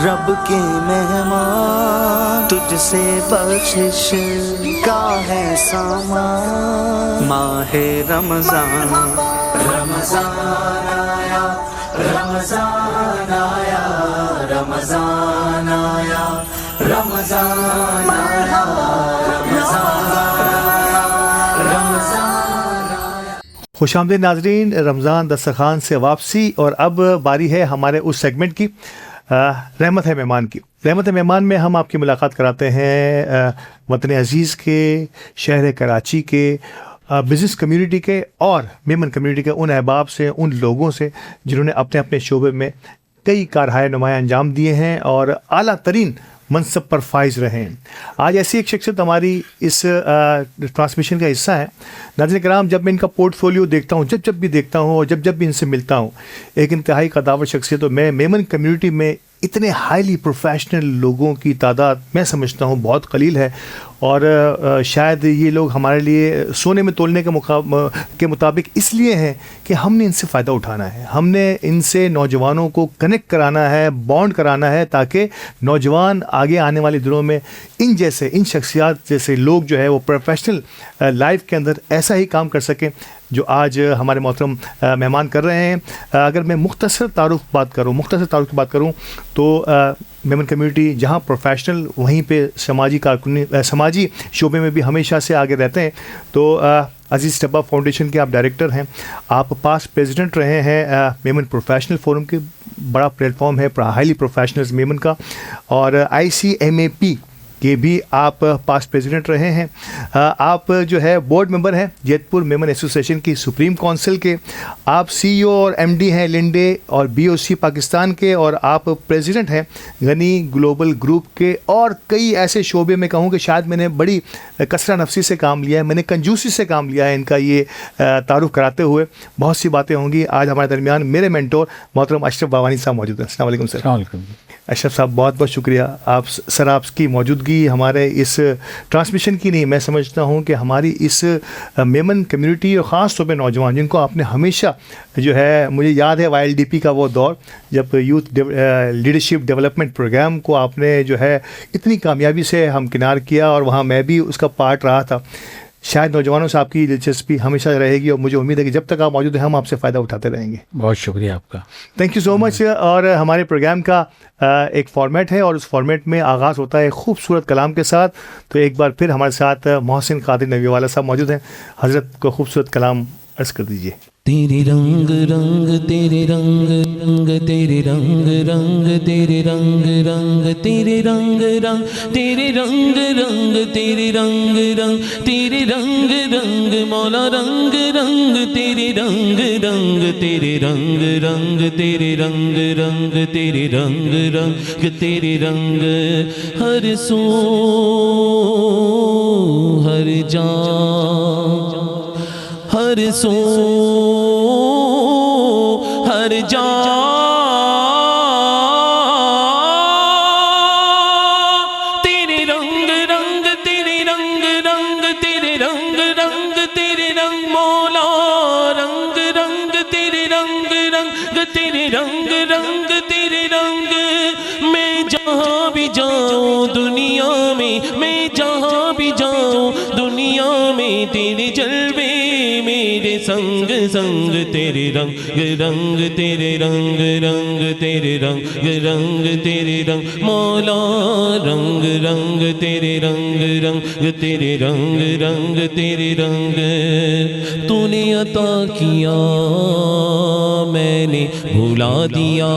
رب کے مہمان تجھ سے بخشش کا ہے سامان. ماہ رمضان رمضان آیا رمضان آیا رمضان آیا رمضان آیا رمضان آیا رمضان آیا. خوش آمدید ناظرین، رمضان دسترخوان سے واپسی، اور اب باری ہے ہمارے اس سیگمنٹ کی، رحمت ہے مہمان کی. رحمت ہے مہمان میں ہم آپ کی ملاقات کراتے ہیں وطن عزیز کے، شہر کراچی کے، بزنس کمیونٹی کے اور میمن کمیونٹی کے ان احباب سے، ان لوگوں سے جنہوں نے اپنے اپنے شعبے میں کئی کارہائے نمایاں انجام دیے ہیں اور اعلیٰ ترین منصب پر فائز رہے ہیں. آج ایسی ایک شخصیت ہماری اس ٹرانسمیشن کا حصہ ہے. ناظرین کرام، جب میں ان کا پورٹ فولیو دیکھتا ہوں، جب بھی دیکھتا ہوں اور جب بھی ان سے ملتا ہوں، ایک انتہائی قداور شخصیت. میں میمن کمیونٹی میں اتنے ہائیلی پروفیشنل لوگوں کی تعداد میں سمجھتا ہوں بہت قلیل ہے، اور شاید یہ لوگ ہمارے لیے سونے میں تولنے کے مطابق اس لیے ہیں کہ ہم نے ان سے فائدہ اٹھانا ہے، ہم نے ان سے نوجوانوں کو کنیکٹ کرانا ہے، بانڈ کرانا ہے، تاکہ نوجوان آگے آنے والے دنوں میں ان شخصیات جیسے لوگ جو ہے وہ پروفیشنل لائف کے اندر ایسا ہی کام کر سکیں جو آج ہمارے محترم مہمان کر رہے ہیں. اگر میں مختصر تعارف کی بات کروں تو میمن کمیونٹی جہاں پروفیشنل، وہیں پہ سماجی شعبے میں بھی ہمیشہ سے آگے رہتے ہیں. تو عزیز ٹبا فاؤنڈیشن کے آپ ڈائریکٹر ہیں، آپ پاسٹ پریزیڈنٹ رہے ہیں میمن پروفیشنل فورم کے، بڑا پلیٹ فارم ہے ہائیلی پروفیشنلز میمن کا، اور ICMAP کے بھی آپ پاسٹ پریزیڈنٹ رہے ہیں. آپ جو ہے بورڈ ممبر ہیں جیت پور میمن ایسوسیشن کی سپریم کونسل کے، آپ CEO اور MD ہیں لنڈے اور BOC پاکستان کے، اور آپ پریزیڈنٹ ہیں غنی گلوبل گروپ کے. اور کئی ایسے شعبے میں کہوں کہ شاید میں نے بڑی کثرہ نفسی سے کام لیا ہے، میں نے کنجوسی سے کام لیا ہے. ان کا یہ تعارف کراتے ہوئے بہت سی باتیں ہوں گی. آج ہمارے درمیان میرے مینٹور محترم اشرف بابانی صاحب موجود ہیں. السلام علیکم سر. السلام علیکم. اشرف صاحب بہت بہت شکریہ آپ کی موجودگی ہمارے اس ٹرانسمیشن کی نہیں، میں سمجھتا ہوں کہ ہماری اس میمن کمیونٹی اور خاص طور پہ نوجوان جن کو آپ نے ہمیشہ جو ہے، مجھے یاد ہے YLDP کا وہ دور جب یوتھ لیڈرشپ ڈیولپمنٹ پروگرام کو آپ نے جو ہے اتنی کامیابی سے ہمکنار کیا، اور وہاں میں بھی اس کا پارٹ رہا تھا. شاید نوجوانوں سے آپ کی دلچسپی ہمیشہ رہے گی، اور مجھے امید ہے کہ جب تک آپ موجود ہیں ہم آپ سے فائدہ اٹھاتے رہیں گے. بہت شکریہ آپ کا. تھینک یو سو مچ. اور ہمارے پروگرام کا ایک فارمیٹ ہے، اور اس فارمیٹ میں آغاز ہوتا ہے خوبصورت کلام کے ساتھ. تو ایک بار پھر ہمارے ساتھ محسن قادر نبی والا صاحب موجود ہیں. حضرت کو خوبصورت کلام عرض کر دیجیے. تیرے رنگ رنگ تیرے رنگ رنگ تیرے رنگ رنگ تیرے رنگ رنگ تیرے رنگ رنگ تیرے رنگ رنگ تیرے رنگ رنگ تیرے رنگ رنگ مولا رنگ رنگ تیرے رنگ رنگ تیرے رنگ رنگ تیرے رنگ رنگ تیرے رنگ رنگ تیرے رنگ ہر سو ہر جان ہر سو ہر جان تیرے رنگ رنگ تیرے رنگ رنگ تیرے رنگ رنگ تیرے رنگ مولا رنگ رنگ تیرے رنگ رنگ تیرے رنگ رنگ تیرے رنگ. میں جہاں بھی جاؤں دنیا میں جہاں بھی جاؤں دنیا میں تیرے جلوے میرے سنگ سنگ تیرے رنگ رنگ تیرے رنگ رنگ تیرے رنگ رنگ تیرے رنگ مولا رنگ رنگ تیرے رنگ رنگ تیرے رنگ رنگ تیرے رنگ. تو نے عطا کیا میں نے بھلا دیا،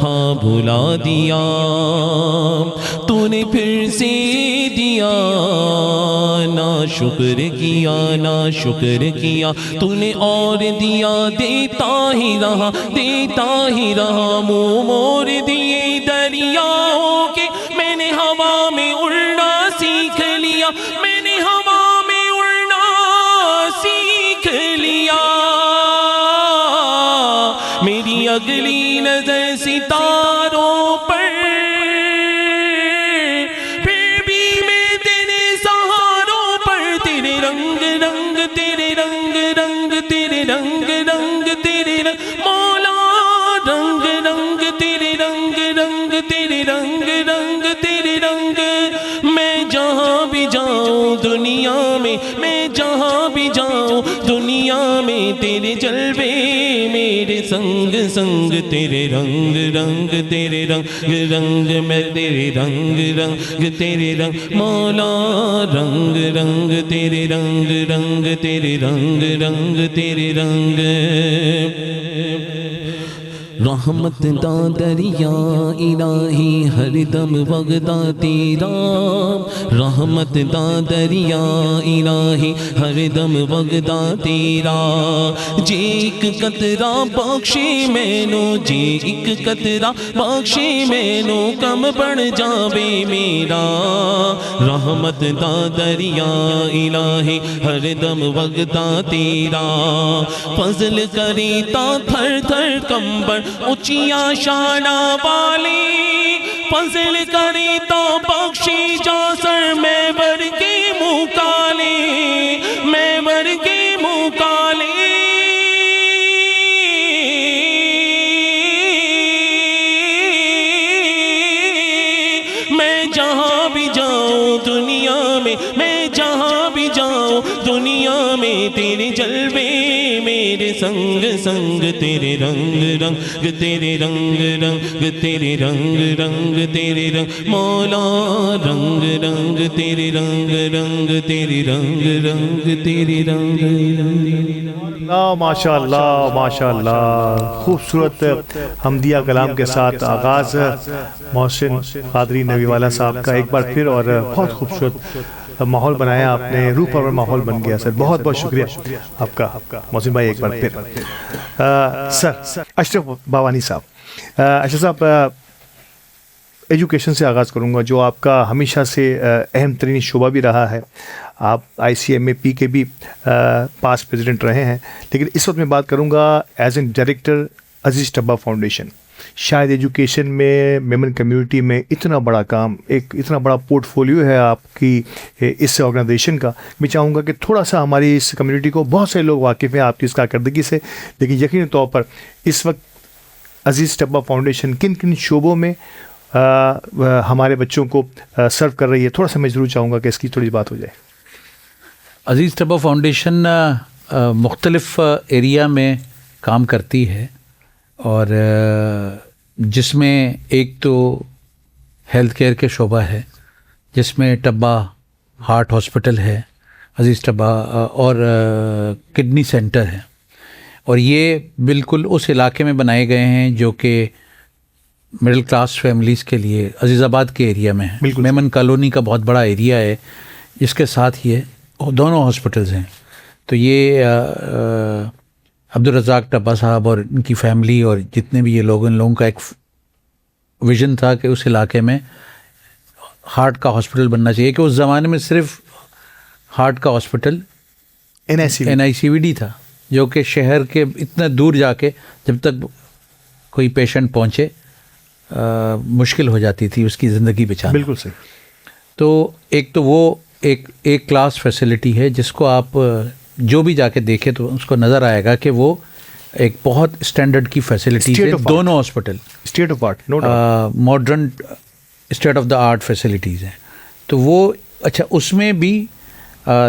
ہاں بھلا دیا. تو نے پھر سے دیا نا شکر کیا نا شکر کیا. تو نے اور دیا دیتا ہی رہا منہ مور دیے دریاؤں کے. میں نے ہوا میں اڑنا سیکھ لیا، میں نے ہوا میں اڑنا سیکھ لیا. میری اگلی نظر ستاروں پر، پھر بھی میں تیرے سہاروں پر. تیرے رنگ رنگ تیرے رنگ رنگ تیرے رنگ رنگ تیرے رنگ مولا رنگ رنگ تیرے رنگ تیرے جلوے میرے سنگ سنگ تیرے رنگ رنگ تیرے رنگ رنگ میں تیرے رنگ رنگ تیرے رنگ مولا رنگ رنگ تیرے رنگ رنگ تیرے رنگ رنگ تیرے رنگ رحمت دا دریا الہی ہر دم وگدا تیرا رحمت دا دریا الہی ہر دم وگدا تیرا جی ایک قطرہ بخشی مینو جی ایک قطرہ بخشی مینو کم بڑھ جاوے میرا رحمت دا دریا الہی ہر دم وگدا تیرا فضل کری تا تھر تھر کمبر اونچیاں شانہ والی فضل کری تو بخشی جا سر میں بر کے منہ کالی میں بر کے منہ کالی میں جہاں بھی جاؤں دنیا میں جہاں بھی جاؤں دنیا میں تیرے جلوے میرے سنگ سنگ تیرے رنگ رنگ تیرے رنگ رنگ تیرے رنگ رنگ تیرے رنگ مولا رنگ رنگ تیرے رنگ رنگ تیرے رنگ رنگ تیرے رنگ ماشاء اللہ ماشاء اللہ. خوبصورت حمدیہ کلام کے ساتھ آغاز محسن قادری نوی والا صاحب کا ایک بار پھر, اور بہت خوبصورت ماحول بنایا آپ نے, روح پرور ماحول بن گیا سر. بہت بہت شکریہ آپ کا محسن بھائی ایک بار پھر. سر اشرف بھوانی صاحب, اشرف صاحب ایجوکیشن سے آغاز کروں گا, جو آپ کا ہمیشہ سے اہم ترین شعبہ بھی رہا ہے. آپ ICMAP کے بھی پاس پریزیڈنٹ رہے ہیں, لیکن اس وقت میں بات کروں گا as an director Aziz Tabba foundation. شاید ایجوکیشن میں میمن کمیونٹی میں اتنا بڑا کام, ایک اتنا بڑا پورٹ فولیو ہے آپ کی اس آرگنائزیشن کا. میں چاہوں گا کہ تھوڑا سا ہماری اس کمیونٹی کو, بہت سے لوگ واقف ہیں آپ کی اس کارکردگی سے, لیکن یقینی طور پر اس وقت عزیز ٹبا فاؤنڈیشن کن کن شعبوں میں ہمارے بچوں کو سرو کر رہی ہے, تھوڑا سا میں ضرور چاہوں گا کہ اس کی تھوڑی بات ہو جائے. عزیز ٹبا فاؤنڈیشن مختلف ایریا میں کام کرتی ہے, اور جس میں ایک تو ہیلتھ کیئر کے شعبہ ہے, جس میں ٹبا ہارٹ ہاسپٹل ہے, عزیز ٹبا, اور کڈنی سینٹر ہے. اور یہ بالکل اس علاقے میں بنائے گئے ہیں جو کہ مڈل کلاس فیملیز کے لیے عزیز آباد کے ایریا میں ہے. میمن کالونی کا بہت بڑا ایریا ہے جس کے ساتھ یہ دونوں ہاسپٹلز ہیں. تو یہ عبدالرزاق ٹبا صاحب اور ان کی فیملی اور جتنے بھی یہ لوگ, ان لوگوں کا ایک ویژن تھا کہ اس علاقے میں ہارٹ کا ہاسپٹل بننا چاہیے, کہ اس زمانے میں صرف ہارٹ کا ہاسپٹل NICVD تھا, جو کہ شہر کے اتنا دور جا کے جب تک کوئی پیشنٹ پہنچے مشکل ہو جاتی تھی اس کی زندگی بچانا. بالکل صحیح. تو ایک تو وہ ایک کلاس فیسلٹی ہے جس کو آپ جو بھی جا کے دیکھے تو اس کو نظر آئے گا کہ وہ ایک بہت اسٹینڈرڈ کی فیسلٹی ہے. دونوں hospital state of art, modern state of the art facilities ہیں. تو وہ اچھا, اس میں بھی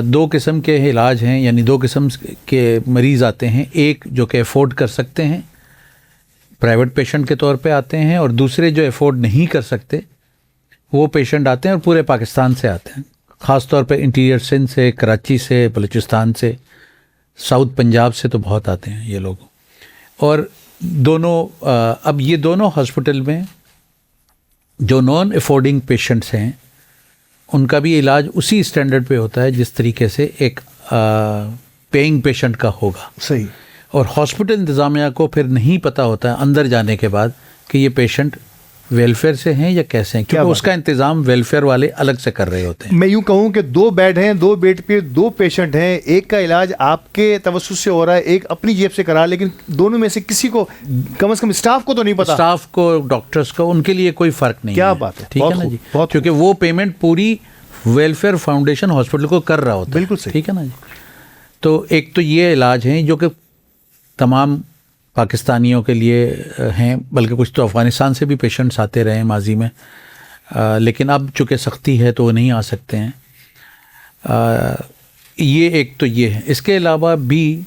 دو قسم کے علاج ہیں, یعنی دو قسم کے مریض آتے ہیں. ایک جو کہ افورڈ کر سکتے ہیں, پرائیویٹ پیشنٹ کے طور پہ آتے ہیں, اور دوسرے جو افورڈ نہیں کر سکتے وہ پیشنٹ آتے ہیں, اور پورے پاکستان سے آتے ہیں, خاص طور پہ انٹیریئر سندھ سے, کراچی سے, بلوچستان سے, ساؤتھ پنجاب سے تو بہت آتے ہیں یہ لوگ. اور دونوں اب یہ دونوں ہاسپٹل میں جو نان افورڈنگ پیشنٹس ہیں ان کا بھی علاج اسی اسٹینڈرڈ پہ ہوتا ہے جس طریقے سے ایک پیئنگ پیشنٹ کا ہوگا. صحیح. اور ہاسپٹل انتظامیہ کو پھر نہیں پتہ ہوتا ہے اندر جانے کے بعد کہ یہ پیشنٹ ویلفیئر سے ہیں یا کیسے ہیں, کیونکہ اس کا انتظام ویلفیئر والے الگ سے کر رہے ہوتے ہیں. میں یوں کہوں کہ 2 بیڈ ہیں, 2 بیڈ پہ 2 پیشنٹ ہیں, ایک کا علاج آپ کے توسط سے ہو رہا ہے, ایک اپنی جیب سے کرا, لیکن دونوں میں سے کسی کو کم از کم اسٹاف کو تو نہیں پتا, اسٹاف کو, ڈاکٹرز کو, ان کے لیے کوئی فرق نہیں. کیا بات ہے, ٹھیک ہے نا جی, کیونکہ وہ پیمنٹ پوری ویلفیئر فاؤنڈیشن ہاسپٹل کو کر رہا ہوتا ہے. بالکل صحیح. ٹھیک ہے نا جی. تو ایک تو یہ علاج ہیں جو کہ تمام پاکستانیوں کے لیے ہیں, بلکہ کچھ تو افغانستان سے بھی پیشنٹس آتے رہے ہیں ماضی میں, لیکن اب چونکہ سختی ہے تو وہ نہیں آ سکتے ہیں. یہ ایک تو یہ ہے. اس کے علاوہ بھی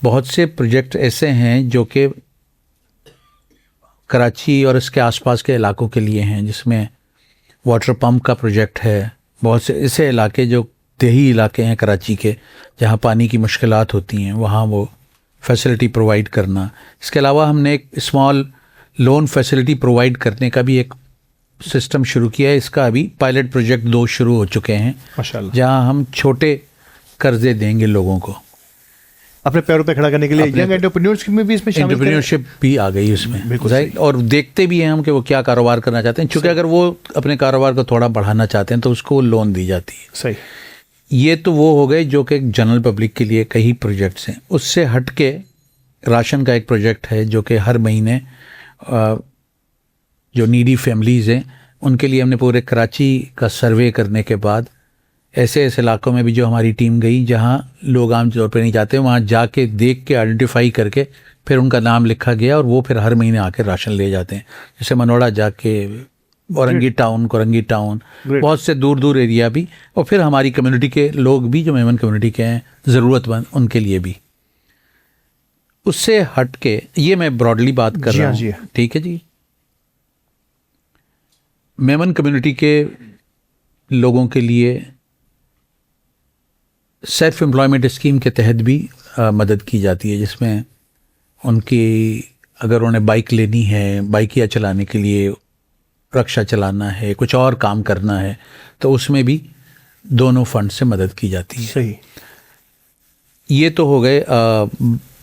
بہت سے پروجیکٹ ایسے ہیں جو کہ کراچی اور اس کے آس پاس کے علاقوں کے لیے ہیں، جس میں واٹر پمپ کا پروجیکٹ ہے. بہت سے ایسے علاقے جو دیہی علاقے ہیں کراچی کے، جہاں پانی کی مشکلات ہوتی ہیں، وہاں وہ فیسلٹی پرووائڈ کرنا. اس کے علاوہ ہم نے ایک اسمال لون فیسلٹی پرووائڈ کرنے کا بھی ایک سسٹم شروع کیا ہے. اس کا ابھی پائلٹ پروجیکٹ 2 شروع ہو چکے ہیں، ماشاءاللہ، جہاں ہم چھوٹے قرضے دیں گے لوگوں کو اپنے پیروں پہ کھڑا کرنے کے لیے. ینگ انٹرپرینیورز میں بھی اس میں شامل کریں. انٹرپرینیورشپ بھی آ گئی اس میں. بالکل ظاہر، اور دیکھتے بھی ہیں ہم کہ وہ کیا کاروبار کرنا چاہتے ہیں، چونکہ اگر وہ اپنے کاروبار کو تھوڑا بڑھانا چاہتے ہیں تو اس کو لون دی جاتی ہے. صحیح. یہ تو وہ ہو گئے جو کہ جنرل پبلک کے لیے کئی پروجیکٹس ہیں. اس سے ہٹ کے راشن کا ایک پروجیکٹ ہے جو کہ ہر مہینے جو نیڈی فیملیز ہیں ان کے لیے ہم نے پورے کراچی کا سروے کرنے کے بعد ایسے علاقوں میں بھی جو ہماری ٹیم گئی جہاں لوگ عام طور پہ نہیں جاتے، وہاں جا کے دیکھ کے آئیڈینٹیفائی کر کے پھر ان کا نام لکھا گیا اور وہ پھر ہر مہینے آ کے راشن لے جاتے ہیں. جیسے منوڑا جا کے، اورنگی ٹاؤن، کورنگی ٹاؤن، بہت سے دور دور ایریا بھی، اور پھر ہماری کمیونٹی کے لوگ بھی جو میمن کمیونٹی کے ہیں ضرورت مند ان کے لیے بھی. اس سے ہٹ کے یہ میں براڈلی بات کر رہا ہوں، ٹھیک ہے جی. میمن کمیونٹی کے لوگوں کے لیے سیلف امپلائمنٹ اسکیم کے تحت بھی مدد کی جاتی ہے، جس میں ان کی اگر انہیں بائک لینی ہے، بائکیا چلانے کے لیے، رکشا چلانا ہے، کچھ اور کام کرنا ہے، تو اس میں بھی دونوں فنڈ سے مدد کی جاتی ہے. صحیح. یہ تو ہو گئے.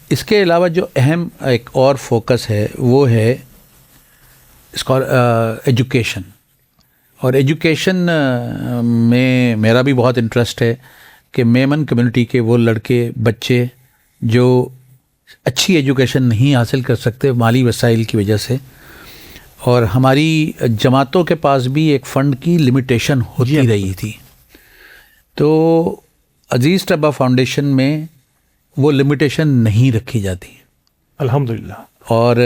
اس کے علاوہ جو اہم ایک اور فوکس ہے وہ ہے اس کا ایجوکیشن. اور ایجوکیشن میں میرا بھی بہت انٹرسٹ ہے کہ میمن کمیونٹی کے وہ لڑکے بچے جو اچھی ایجوکیشن نہیں حاصل کر سکتے مالی وسائل کی وجہ سے، اور ہماری جماعتوں کے پاس بھی ایک فنڈ کی لمیٹیشن ہوتی رہی تھی، تو عزیز طلبہ فاؤنڈیشن میں وہ لمیٹیشن نہیں رکھی جاتی الحمدللہ. اور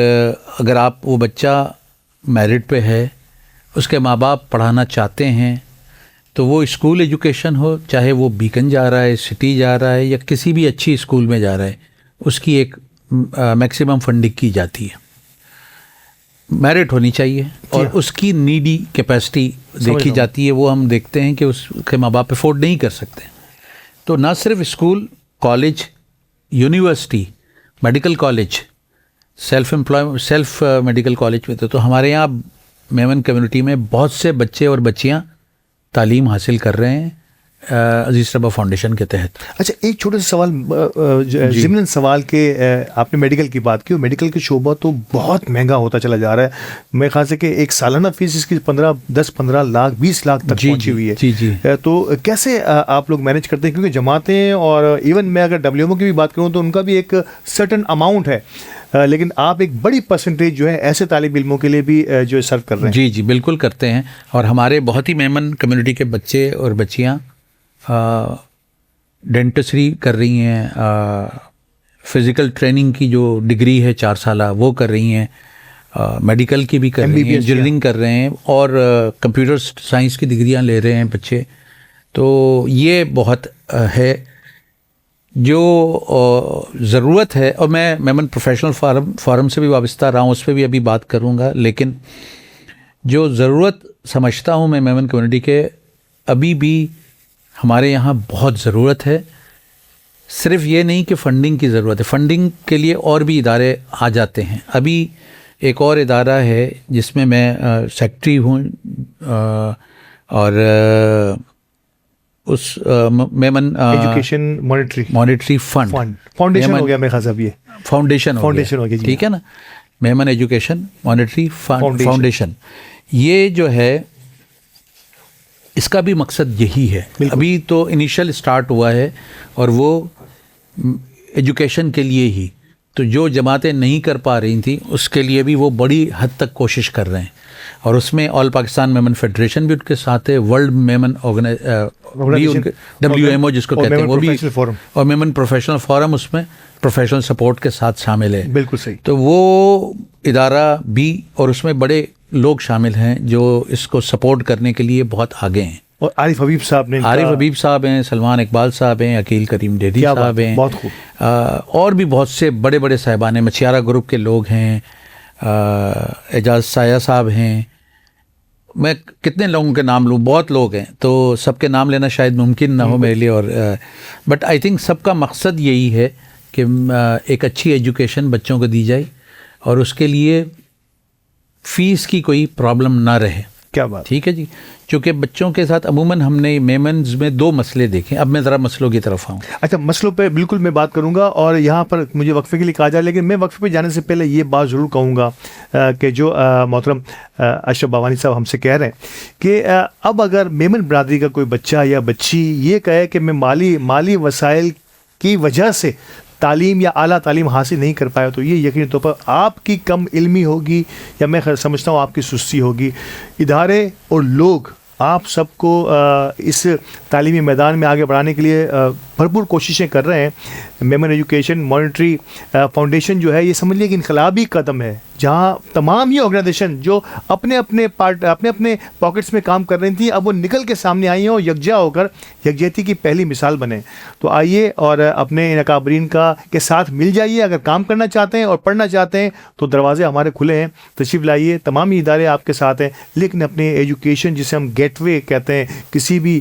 اگر آپ وہ بچہ میرٹ پہ ہے، اس کے ماں باپ پڑھانا چاہتے ہیں، تو وہ اسکول ایجوکیشن ہو، چاہے وہ بیکن جا رہا ہے، سٹی جا رہا ہے، یا کسی بھی اچھی اسکول میں جا رہا ہے، اس کی ایک میکسیمم فنڈنگ کی جاتی ہے. میرٹ ہونی چاہیے اور اس کی نیڈی کیپیسٹی دیکھی جاتی ہے. وہ ہم دیکھتے ہیں کہ اس کے ماں باپ افورڈ نہیں کر سکتے، تو نہ صرف school, college, university, medical college, self medical college میں تو ہمارے یہاں میمن کمیونٹی میں بہت سے بچے اور بچیاں تعلیم حاصل کر رہے ہیں عزیز طلبہ فاؤنڈیشن کے تحت. اچھا، ایک چھوٹا سا سوال، ضمن سوال کہ آپ نے میڈیکل کی بات کی، اور میڈیکل کے شعبہ تو بہت مہنگا ہوتا چلا جا رہا ہے. میرے خیال سے کہ ایک سالانہ فیس اس کی 10-15 لاکھ 20 لاکھ تک پہنچی ہوئی ہے. جی. تو کیسے آپ لوگ مینیج کرتے ہیں؟ کیونکہ جماعتیں، اور ایون میں اگر WMO کی بھی بات کروں تو ان کا بھی ایک سرٹن اماؤنٹ ہے، لیکن آپ ایک بڑی پرسنٹیج جو ہے ایسے طالب علموں کے لیے بھی جو سرو کر رہے ہیں. جی بالکل کرتے ہیں. اور ہمارے بہت ہی میمن کمیونٹی کے بچے اور بچیاں ڈینٹسری کر رہی ہیں، فزیکل ٹریننگ کی جو ڈگری ہے 4 سالہ وہ کر رہی ہیں، میڈیکل کی بھی کر رہی ہیں، انجینئرنگ کر رہے ہیں، اور کمپیوٹر سائنس کی ڈگریاں لے رہے ہیں بچے. تو یہ بہت ہے جو ضرورت ہے. اور میں میمن پروفیشنل فورم سے بھی وابستہ رہا ہوں، اس پہ بھی ابھی بات کروں گا. لیکن جو ضرورت سمجھتا ہوں میں میمن کمیونٹی کے، ابھی بھی ہمارے یہاں بہت ضرورت ہے. صرف یہ نہیں کہ فنڈنگ کی ضرورت ہے، فنڈنگ کے لیے اور بھی ادارے آ جاتے ہیں. ابھی ایک اور ادارہ ہے جس میں سیکٹری ہوں، اور اس میمن ایجوکیشن مانیٹری فاؤنڈیشن ہو گیا میرے خیال سے. اب یہ فاؤنڈیشن ہو گیا، ٹھیک ہے نا، میمن ایجوکیشن مانیٹری فاؤنڈیشن. یہ جو ہے اس کا بھی مقصد یہی ہے. ابھی تو انیشل اسٹارٹ ہوا ہے، اور وہ ایجوکیشن کے لیے ہی. تو جو جماعتیں نہیں کر پا رہی تھیں اس کے لیے بھی وہ بڑی حد تک کوشش کر رہے ہیں. اور اس میں آل پاکستان میمن فیڈریشن بھی ان کے ساتھ ہے، ورلڈ میمن WMO جس کو کہتے ہیں وہ بھی، اور میمن پروفیشنل فورم اس میں پروفیشنل سپورٹ کے ساتھ شامل ہے. بالکل صحیح. تو وہ ادارہ بھی، اور اس میں بڑے لوگ شامل ہیں جو اس کو سپورٹ کرنے کے لیے بہت آگے ہیں. اور عارف حبیب صاحب نے عارف حبیب صاحب ہیں, سلمان اقبال صاحب ہیں, عقیل کریم ڈیڈی صاحب ہیں, بہت خوب, اور بھی بہت سے بڑے بڑے صاحبان ہیں, مچھیارہ گروپ کے لوگ ہیں, اعجاز سایہ صاحب ہیں, میں کتنے لوگوں کے نام لوں, بہت لوگ ہیں, تو سب کے نام لینا شاید ممکن نہ ہو میرے لیے, اور بٹ آئی تھنک سب کا مقصد یہی ہے کہ ایک اچھی ایجوکیشن بچوں کو دی جائے اور اس کے لیے فیس کی کوئی پرابلم نہ رہے. کیا بات, ٹھیک ہے جی. چونکہ بچوں کے ساتھ عموماً ہم نے میمنز میں 2 مسئلے دیکھیں. اب میں ذرا مسئلوں کی طرف آؤں. اچھا, مسئلوں پہ بالکل میں بات کروں گا, اور یہاں پر مجھے وقفے کے لیے کہا جائے, لیکن میں وقفے پہ جانے سے پہلے یہ بات ضرور کہوں گا کہ جو محترم اشرف بھوانی صاحب ہم سے کہہ رہے ہیں کہ اب اگر میمن برادری کا کوئی بچہ یا بچی یہ کہے کہ میں مالی وسائل کی وجہ سے تعلیم یا اعلیٰ تعلیم حاصل نہیں کر پایا, تو یہ یقینی طور پر آپ کی کم علمی ہوگی, یا میں سمجھتا ہوں آپ کی سستی ہوگی. ادارے اور لوگ آپ سب کو اس تعلیمی میدان میں آگے بڑھانے کے لیے بھرپور کوششیں کر رہے ہیں. میمن ایجوکیشن مانیٹری فاؤنڈیشن جو ہے یہ سمجھ لیے کہ انقلابی قدم ہے, جہاں تمام یہ آرگنائزیشن جو اپنے اپنے پاکٹس میں کام کر رہی تھیں, اب وہ نکل کے سامنے آئی ہیں اور یکجا ہو کر یکجہتی کی پہلی مثال بنے. تو آئیے اور اپنے ان اکابرین کے ساتھ مل جائیے. اگر کام کرنا چاہتے ہیں اور پڑھنا چاہتے ہیں تو دروازے ہمارے کھلے ہیں, تشریف لائیے. تمام ادارے آپ کے ساتھ ہیں, لیکن اپنے ایجوکیشن جسے ہم گیٹ وے کہتے ہیں کسی بھی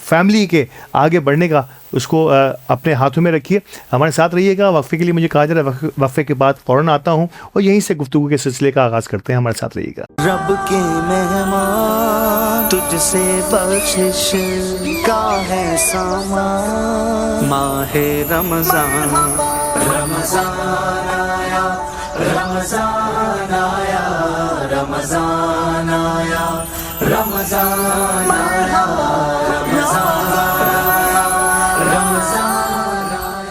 فیملی کے آگے بڑھنے کا, اس کو اپنے ہاتھوں میں رکھیے. ہمارے ساتھ رہیے گا. وقفے کے لیے مجھے کہا جا رہا ہے, وقفے کے بعد فوراً آتا ہوں اور یہیں سے گفتگو کے سلسلے کا آغاز کرتے ہیں. ہمارے ساتھ رہیے گا. رب کے مہمان تجھ سے بخشش کا ہے سامان, ماہ رمضان رمضان آیا رمضان آیا رمضان آیا رمضان آیا رمضان آیا رمضان آیا.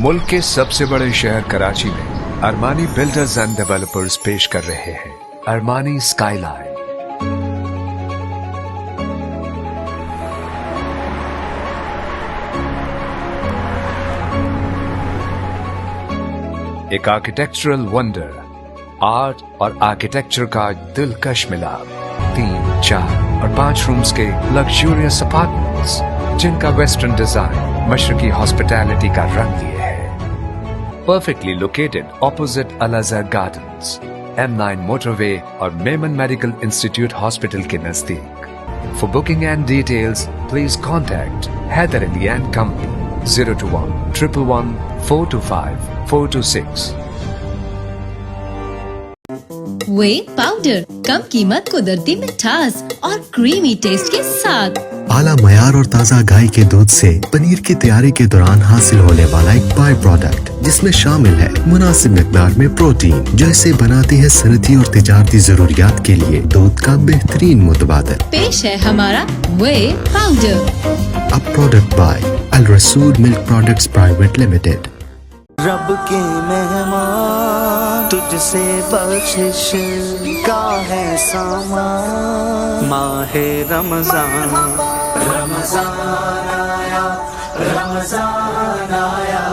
ملک کے سب سے بڑے شہر کراچی میں ارمانی بلڈرز اینڈ ڈیولپرز پیش کر رہے ہیں ارمانی اسکائی لائن. ایک آرکیٹیکچرل ونڈر, آرٹ اور آرکیٹیکچر کا دلکش ملاپ. 3, 4 اور 5 رومز کے لگژریس اپارٹمنٹس جن کا ویسٹرن ڈیزائن مشرقی ہاسپٹیلٹی کا رنگ لیے ہے. Perfectly located opposite Al Azhar gardens, M9 motorway اور میمن میڈیکل انسٹیٹیوٹ ہاسپٹل کے نزدیک. For booking and details, please contact Haider Ali and Company 021 111 425 426. Way powder کم قیمت قدرتی مٹھاس اور کریمی ٹیسٹ کے ساتھ اعلیٰ معیار اور تازہ گائے کے دودھ سے پنیر کی تیاری کے دوران حاصل ہونے والا ایک بائی پروڈکٹ جس میں شامل ہے مناسب مقدار میں پروٹین جو اسے بناتی ہے صنعتی اور تجارتی ضروریات کے لیے دودھ کا بہترین متبادل. پیش ہے ہمارا وے پاؤڈر. اب پروڈکٹ بائی الرسول ملک پروڈکٹس پرائیویٹ لمیٹڈ. رب کے مہمان تجھ سے بخشش کا ہے سامان. ماہ رمضان رمضان آیا رمضان آیا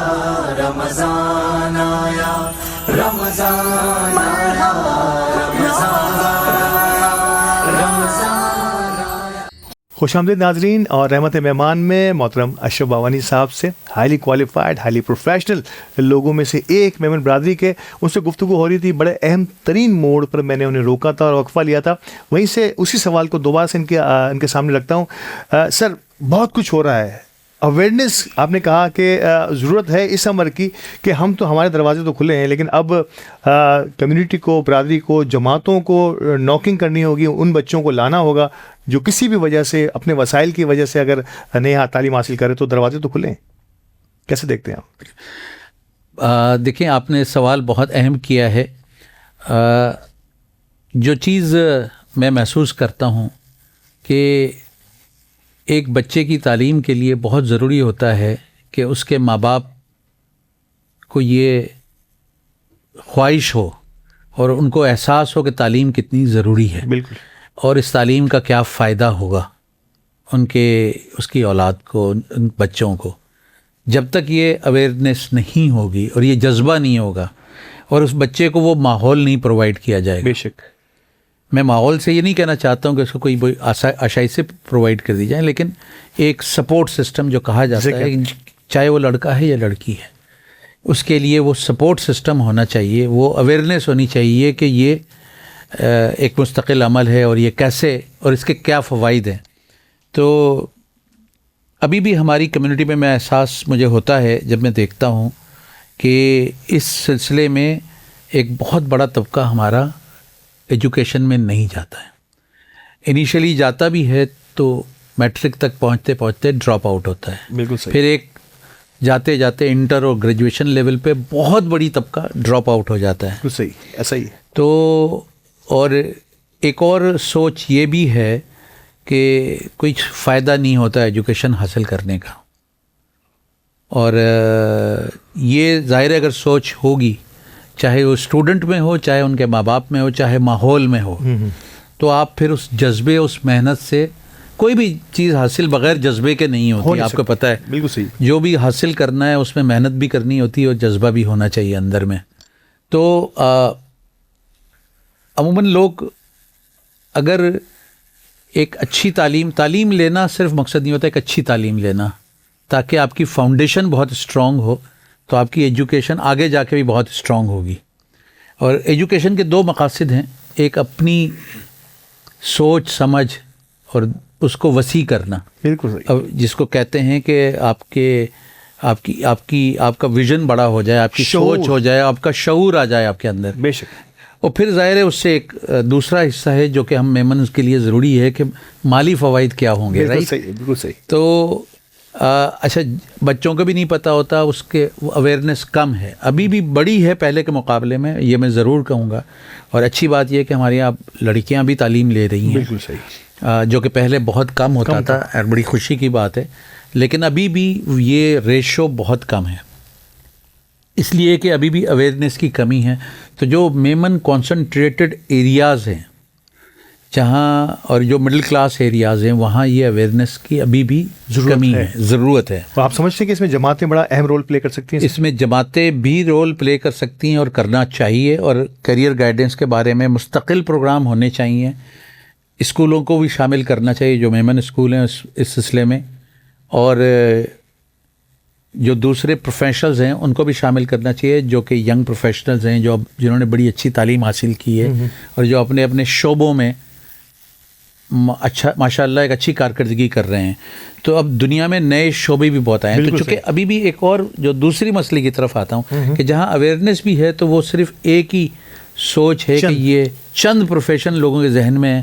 رمضان آیا رمضان آیا خوش آمدید ناظرین. اور رحمت مہمان میں محترم اشرف باوانی صاحب سے ہائیلی کوالیفائڈ ہائیلی پروفیشنل لوگوں میں سے ایک میمن برادری کے ان سے گفتگو ہو رہی تھی. بڑے اہم ترین موڑ پر میں نے انہیں روکا تھا اور وقفہ لیا تھا. وہیں سے اسی سوال کو دوبارہ سے ان کے سامنے رکھتا ہوں. سر, بہت کچھ ہو رہا ہے, اویئرنیس آپ نے کہا کہ ضرورت ہے اس عمر کی کہ ہم تو ہمارے دروازے تو کھلے ہیں لیکن اب کمیونٹی کو, برادری کو, جماعتوں کو نوکنگ کرنی ہوگی, ان بچوں کو لانا ہوگا جو کسی بھی وجہ سے اپنے وسائل کی وجہ سے اگر نئی تعلیم حاصل کرے تو دروازے تو کھلے ہیں. کیسے دیکھتے ہیں آپ؟ دیکھیں, آپ نے سوال بہت اہم کیا ہے. جو چیز میں محسوس کرتا ہوں کہ ایک بچے کی تعلیم کے لیے بہت ضروری ہوتا ہے کہ اس کے ماں باپ کو یہ خواہش ہو اور ان کو احساس ہو کہ تعلیم کتنی ضروری ہے. بالکل. اور اس تعلیم کا کیا فائدہ ہوگا اس کی اولاد کو, ان بچوں کو. جب تک یہ اویئرنیس نہیں ہوگی اور یہ جذبہ نہیں ہوگا اور اس بچے کو وہ ماحول نہیں پرووائڈ کیا جائے گا. بے شک. میں ماحول سے یہ نہیں کہنا چاہتا ہوں کہ اس کو کوئی آشائش سے پرووائڈ کر دی جائے, لیکن ایک سپورٹ سسٹم جو کہا جاتا ہے, چاہے وہ لڑکا ہے یا لڑکی ہے, اس کے لیے وہ سپورٹ سسٹم ہونا چاہیے. وہ اویئرنیس ہونی چاہیے کہ یہ ایک مستقل عمل ہے اور یہ کیسے اور اس کے کیا فوائد ہیں. تو ابھی بھی ہماری کمیونٹی میں احساس مجھے ہوتا ہے جب میں دیکھتا ہوں کہ اس سلسلے میں ایک بہت بڑا طبقہ ہمارا ایجوکیشن میں نہیں جاتا ہے. انیشلی جاتا بھی ہے تو میٹرک تک پہنچتے پہنچتے ڈراپ آؤٹ ہوتا ہے. بالکل صحیح. پھر ایک جاتے جاتے انٹر اور گریجویشن لیول پہ بہت بڑی طبقہ ڈراپ آؤٹ ہو جاتا ہے. بالکل صحیح, ایسا ہی. تو اور ایک اور سوچ یہ بھی ہے کہ کوئی فائدہ نہیں ہوتا ایجوکیشن حاصل کرنے کا. اور یہ ظاہر اگر سوچ ہوگی, چاہے وہ اسٹوڈنٹ میں ہو, چاہے ان کے ماں باپ میں ہو, چاہے ماحول میں ہو, تو آپ پھر اس جذبے, اس محنت سے کوئی بھی چیز حاصل بغیر جذبے کے نہیں ہوتی. آپ کو پتہ ہے. بالکل صحیح. جو بھی حاصل کرنا ہے اس میں محنت بھی کرنی ہوتی ہے اور جذبہ بھی ہونا چاہیے اندر میں. تو عموماً لوگ اگر ایک اچھی تعلیم لینا صرف مقصد نہیں ہوتا ایک اچھی تعلیم لینا, تاکہ آپ کی فاؤنڈیشن بہت اسٹرانگ ہو تو آپ کی ایجوکیشن آگے جا کے بھی بہت اسٹرانگ ہوگی. اور ایجوکیشن کے دو مقاصد ہیں, ایک اپنی سوچ سمجھ اور اس کو وسیع کرنا. بالکل صحیح. جس کو کہتے ہیں کہ آپ کا ویژن بڑا ہو جائے, آپ کی سوچ ہو جائے, آپ کا شعور آ جائے آپ کے اندر. بے شک. اور پھر ظاہر ہے اس سے ایک دوسرا حصہ ہے جو کہ ہم میمنز کے لیے ضروری ہے کہ مالی فوائد کیا ہوں گے. بالکل صحیح. بالکل صحیح. تو اچھا, بچوں کو بھی نہیں پتہ ہوتا, اس کے اویئرنیس کم ہے, ابھی بھی بڑی ہے پہلے کے مقابلے میں, یہ میں ضرور کہوں گا. اور اچھی بات یہ ہے کہ ہمارے یہاں لڑکیاں بھی تعلیم لے رہی ہیں. بالکل صحیح. جو کہ پہلے بہت کم ہوتا تھا, اور بڑی خوشی کی بات ہے. لیکن ابھی بھی یہ ریشو بہت کم ہے, اس لیے کہ ابھی بھی اویئرنیس کی کمی ہے. تو جو میمن کانسنٹریٹڈ ایریاز ہیں جہاں, اور جو مڈل کلاس ایریاز ہیں, وہاں یہ اویئرنیس کی ابھی بھی کمی ہے, ضرورت ہے. تو آپ سمجھتے ہیں کہ اس میں جماعتیں بڑا اہم رول پلے کر سکتی ہیں؟ اس میں جماعتیں بھی رول پلے کر سکتی ہیں اور کرنا چاہیے. اور کیریئر گائیڈنس کے بارے میں مستقل پروگرام ہونے چاہیے. اسکولوں کو بھی شامل کرنا چاہیے, جو میمن اسکول ہیں اس سلسلے میں, اور جو دوسرے پروفیشنلز ہیں ان کو بھی شامل کرنا چاہیے, جو کہ ینگ پروفیشنلز ہیں, جنہوں نے بڑی اچھی تعلیم حاصل کی ہے اور جو اپنے اپنے شعبوں میں اچھا ماشاء اللہ ایک اچھی کارکردگی کر رہے ہیں. تو اب دنیا میں نئے شعبے بھی بہت آئے ہیں. تو چونکہ ابھی بھی ایک اور جو دوسری مسئلے کی طرف آتا ہوں کہ جہاں اویئرنیس بھی ہے تو وہ صرف ایک ہی سوچ ہے کہ یہ چند پروفیشن لوگوں کے ذہن میں ہے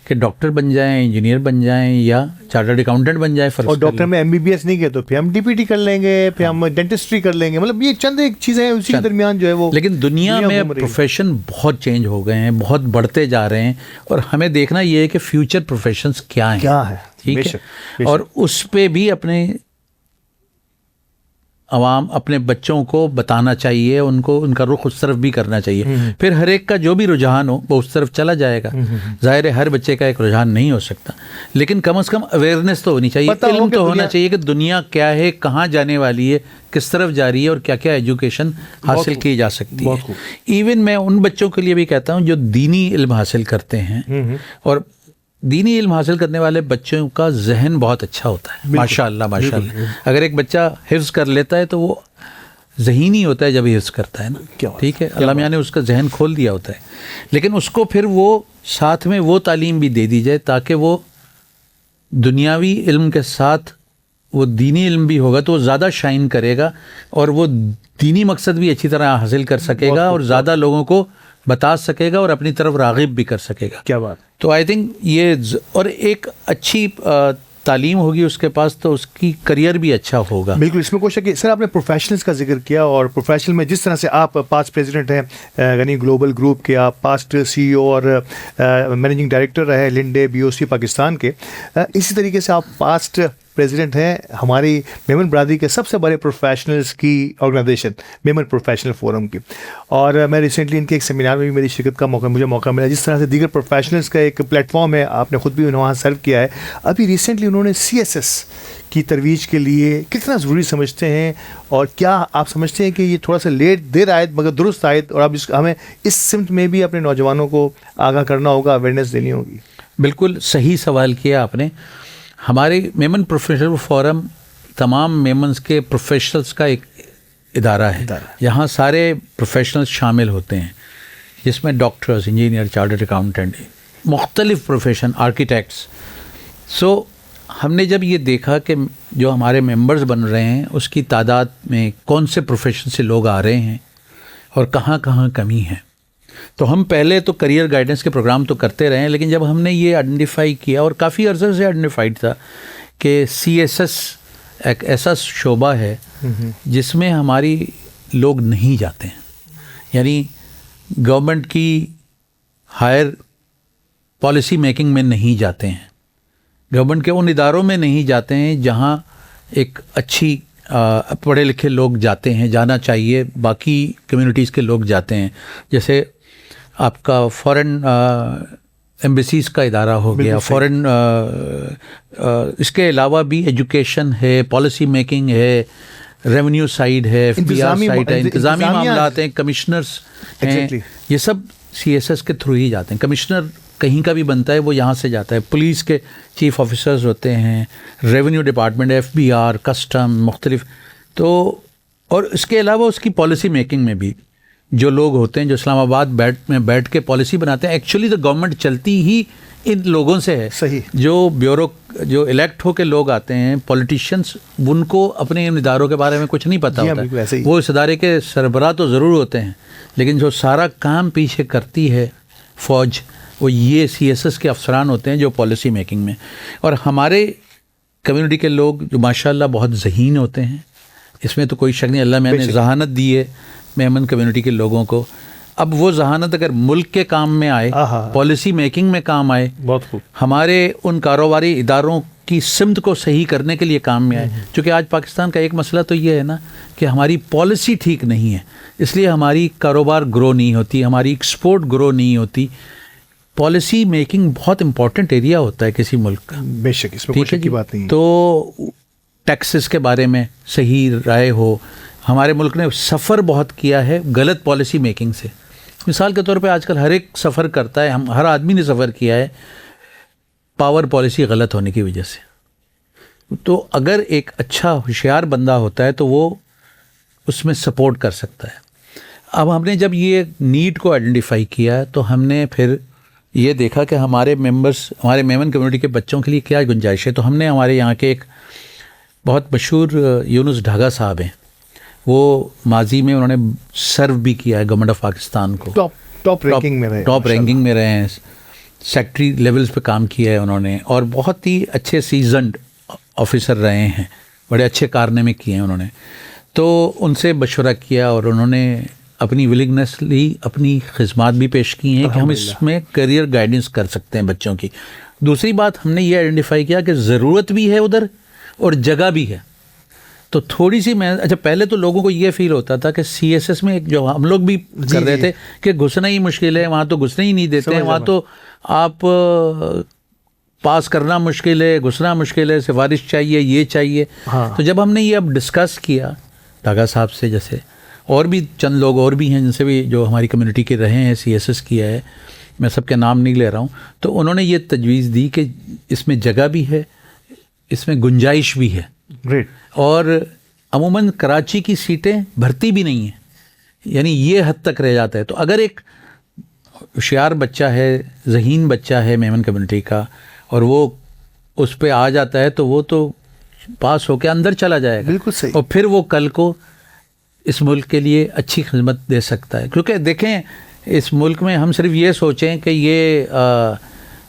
کہ ڈاکٹر بن جائیں, انجینئر بن جائیں یا چارٹرڈ اکاؤنٹنٹ بن جائیں. اور ڈاکٹر میں MBBS نہیں کیا تو پھر ہم DPT کر لیں گے, پھر ہم ڈینٹسٹری کر لیں گے. مطلب یہ چند ایک چیزیں ہیں اسی کے درمیان جو ہے وہ. لیکن دنیا میں پروفیشن بہت چینج ہو گئے ہیں, بہت بڑھتے جا رہے ہیں, اور ہمیں دیکھنا یہ ہے کہ فیوچر پروفیشنز کیا ہیں. کیا ہے, ٹھیک ہے, اور اس پہ بھی اپنے عوام, اپنے بچوں کو بتانا چاہیے, ان کو ان کا رخ اس طرف بھی کرنا چاہیے. پھر ہر ایک کا جو بھی رجحان ہو وہ اس طرف چلا جائے گا. ظاہر ہے ہر بچے کا ایک رجحان نہیں ہو سکتا, لیکن کم از کم اویئرنیس تو ہونی چاہیے, علم تو ہونا چاہیے کہ دنیا کیا ہے, کہاں جانے والی ہے, کس طرف جا رہی ہے, اور کیا کیا ایجوکیشن حاصل کی جا سکتی ہے. ایون میں ان بچوں کے لیے بھی کہتا ہوں جو دینی علم حاصل کرتے ہیں, اور دینی علم حاصل کرنے والے بچوں کا ذہن بہت اچھا ہوتا ہے, ماشاء اللہ ماشاء اللہ. اگر ایک بچہ حفظ کر لیتا ہے تو وہ ذہینی ہوتا ہے جب حفظ کرتا ہے نا, ٹھیک ہے, اللہ میاں نے اس کا ذہن کھول دیا ہوتا ہے. لیکن اس کو پھر وہ ساتھ میں وہ تعلیم بھی دے دی جائے تاکہ وہ دنیاوی علم کے ساتھ وہ دینی علم بھی ہوگا تو وہ زیادہ شائن کرے گا, اور وہ دینی مقصد بھی اچھی طرح حاصل کر سکے گا, اور زیادہ لوگوں کو بتا سکے گا, اور اپنی طرف راغب بھی کر سکے گا. کیا بات. تو آئی تھنک یہ, اور ایک اچھی تعلیم ہوگی اس کے پاس تو اس کی کریئر بھی اچھا ہوگا. بالکل, اس میں کوشش کہ سر آپ نے پروفیشنلز کا ذکر کیا, اور پروفیشنل میں جس طرح سے آپ پاسٹ پریزیڈنٹ ہیں یعنی گلوبل گروپ کے, آپ پاسٹ CEO اور مینیجنگ ڈائریکٹر رہے لنڈے BOC پاکستان کے, اسی طریقے سے آپ پاسٹ پریزیڈنٹ ہیں ہماری میمن برادری کے سب سے بڑے پروفیشنلز کی آرگنائزیشن میمن پروفیشنل فورم کی. اور میں ریسنٹلی ان کے ایک سیمینار میں بھی میری شرکت کا مجھے موقع ملا. جس طرح سے دیگر پروفیشنلز کا ایک پلیٹ فارم ہے, آپ نے خود بھی وہاں سرو کیا ہے. ابھی ریسنٹلی انہوں نے CSS کی ترویج کے لیے کتنا ضروری سمجھتے ہیں, اور کیا آپ سمجھتے ہیں کہ یہ تھوڑا سا دیر آئے مگر درست آئے, اور اب ہمیں اس سمت میں بھی اپنے نوجوانوں کو آگاہ کرنا ہوگا, اویئرنیس دینی ہوگی. بالکل صحیح سوال کیا آپ نے. ہمارے میمن پروفیشنل فورم تمام میمنز کے پروفیشنلز کا ایک ادارہ ہے. یہاں سارے پروفیشنلز شامل ہوتے ہیں, جس میں ڈاکٹرز, انجینئر, چارٹرڈ اکاؤنٹنٹ, مختلف پروفیشن, آرکیٹیکٹس. سو ہم نے جب یہ دیکھا کہ جو ہمارے ممبرز بن رہے ہیں اس کی تعداد میں کون سے پروفیشن سے لوگ آ رہے ہیں اور کہاں کہاں کمی ہے, تو ہم پہلے تو کریئر گائیڈنس کے پروگرام تو کرتے رہے ہیں, لیکن جب ہم نے یہ آئیڈینٹیفائی کیا, اور کافی عرصے سے آئیڈینٹیفائڈ تھا کہ CSS ایک ایسا شعبہ ہے جس میں ہماری لوگ نہیں جاتے ہیں, یعنی گورنمنٹ کی ہائر پالیسی میکنگ میں نہیں جاتے ہیں, گورنمنٹ کے ان اداروں میں نہیں جاتے ہیں جہاں ایک اچھی پڑھے لکھے لوگ جاتے ہیں, جانا چاہیے, باقی کمیونٹیز کے لوگ جاتے ہیں. جیسے آپ کا فورن ایمبیسیز کا ادارہ ہو گیا, فورن, اس کے علاوہ بھی ایجوکیشن ہے, پالیسی میکنگ ہے, ریونیو سائیڈ ہے, FBR سائیڈ ہے, انتظامی معاملات ہیں, کمشنرز ہیں, یہ سب CSS کے تھرو ہی جاتے ہیں. کمشنر کہیں کا بھی بنتا ہے وہ یہاں سے جاتا ہے. پولیس کے چیف آفیسرز ہوتے ہیں, ریونیو ڈپارٹمنٹ, FBR, کسٹم, مختلف. تو اور اس کے علاوہ اس کی پالیسی میکنگ میں بھی جو لوگ ہوتے ہیں جو اسلام آباد میں بیٹھ کے پالیسی بناتے ہیں, ایکچولی تو گورنمنٹ چلتی ہی ان لوگوں سے ہے. صحیح. جو الیکٹ ہو کے لوگ آتے ہیں پولیٹیشینس, ان کو اپنے ان اداروں کے بارے میں کچھ نہیں پتہ ہوتا ہے. وہ اس ادارے کے سربراہ تو ضرور ہوتے ہیں, لیکن جو سارا کام پیچھے کرتی ہے فوج, وہ یہ CSS کے افسران ہوتے ہیں جو پالیسی میکنگ میں. اور ہمارے کمیونٹی کے لوگ جو ماشاء اللہ بہت ذہین ہوتے ہیں, اس میں تو کوئی شک نہیں, اللہ میں نے ذہانت دی ہے میمن کمیونٹی کے لوگوں کو. اب وہ ذہانت اگر ملک کے کام میں آئے, پالیسی میکنگ میں کام آئے, بہت خوب, ہمارے ان کاروباری اداروں کی سمت کو صحیح کرنے کے لیے کام میں آئے. چونکہ آج پاکستان کا ایک مسئلہ تو یہ ہے نا کہ ہماری پالیسی ٹھیک نہیں ہے, اس لیے ہماری کاروبار گرو نہیں ہوتی, ہماری ایکسپورٹ گرو نہیں ہوتی. پالیسی میکنگ بہت امپورٹنٹ ایریا ہوتا ہے کسی ملک کا. بے شک, اس میں کوئی شک کی بات نہیں. تو ٹیکسز کے بارے میں صحیح رائے ہو. ہمارے ملک نے سفر بہت کیا ہے غلط پالیسی میکنگ سے. مثال کے طور پہ آج کل ہر ایک سفر کرتا ہے, ہر آدمی نے سفر کیا ہے پاور پالیسی غلط ہونے کی وجہ سے. تو اگر ایک اچھا ہوشیار بندہ ہوتا ہے تو وہ اس میں سپورٹ کر سکتا ہے. اب ہم نے جب یہ نیڈ کو آئیڈینٹیفائی کیا تو ہم نے پھر یہ دیکھا کہ ہمارے ممبرس, ہمارے میمن کمیونٹی کے بچوں کے لیے کیا گنجائش ہے. تو ہم نے ہمارے یہاں کے ایک بہت مشہور یونس ڈھاگا صاحب ہیں, وہ ماضی میں انہوں نے سرو بھی کیا ہے گورنمنٹ آف پاکستان کو, ٹاپ رینکنگ میں رہے, ٹاپ رینکنگ میں رہے ہیں. سیکٹری لیولز پہ کام کیا ہے انہوں نے, اور بہت ہی اچھے سیزنڈ آفیسر رہے ہیں, بڑے اچھے کارنامے کیے ہیں انہوں نے. تو ان سے مشورہ کیا اور انہوں نے اپنی ولنگنس لی, اپنی خدمات بھی پیش کی ہیں کہ ہم اس میں کیریئر گائیڈنس کر سکتے ہیں بچوں کی. دوسری بات ہم نے یہ آئیڈینٹیفائی کیا کہ ضرورت بھی ہے ادھر اور جگہ بھی ہے. تو تھوڑی سی میں اچھا پہلے تو لوگوں کو یہ فیل ہوتا تھا کہ سی ایس ایس میں جو ہم لوگ بھی کر رہے تھے کہ گھسنا ہی مشکل ہے, وہاں تو گھسنے ہی نہیں دیتے ہیں, وہاں تو آپ پاس کرنا مشکل ہے, گھسنا مشکل ہے, سفارش چاہیے, یہ چاہیے. تو جب ہم نے یہ اب ڈسکس کیا ڈاگا صاحب سے, جیسے اور بھی چند لوگ اور بھی ہیں جن سے بھی جو ہماری کمیونٹی کے رہے ہیں, سی ایس ایس کیا ہے, میں سب کے نام نہیں لے رہا ہوں, تو انہوں نے یہ تجویز دی کہ اس میں جگہ بھی ہے, اس میں گنجائش بھی ہے. گریٹ. اور عموماً کراچی کی سیٹیں بھرتی بھی نہیں ہیں, یعنی یہ حد تک رہ جاتا ہے. تو اگر ایک ہوشیار بچہ ہے, ذہین بچہ ہے میمن کمیونٹی کا, اور وہ اس پہ آ جاتا ہے تو وہ تو پاس ہو کے اندر چلا جائے گا. بالکل صحیح. اور پھر وہ کل کو اس ملک کے لیے اچھی خدمت دے سکتا ہے. کیونکہ دیکھیں اس ملک میں ہم صرف یہ سوچیں کہ یہ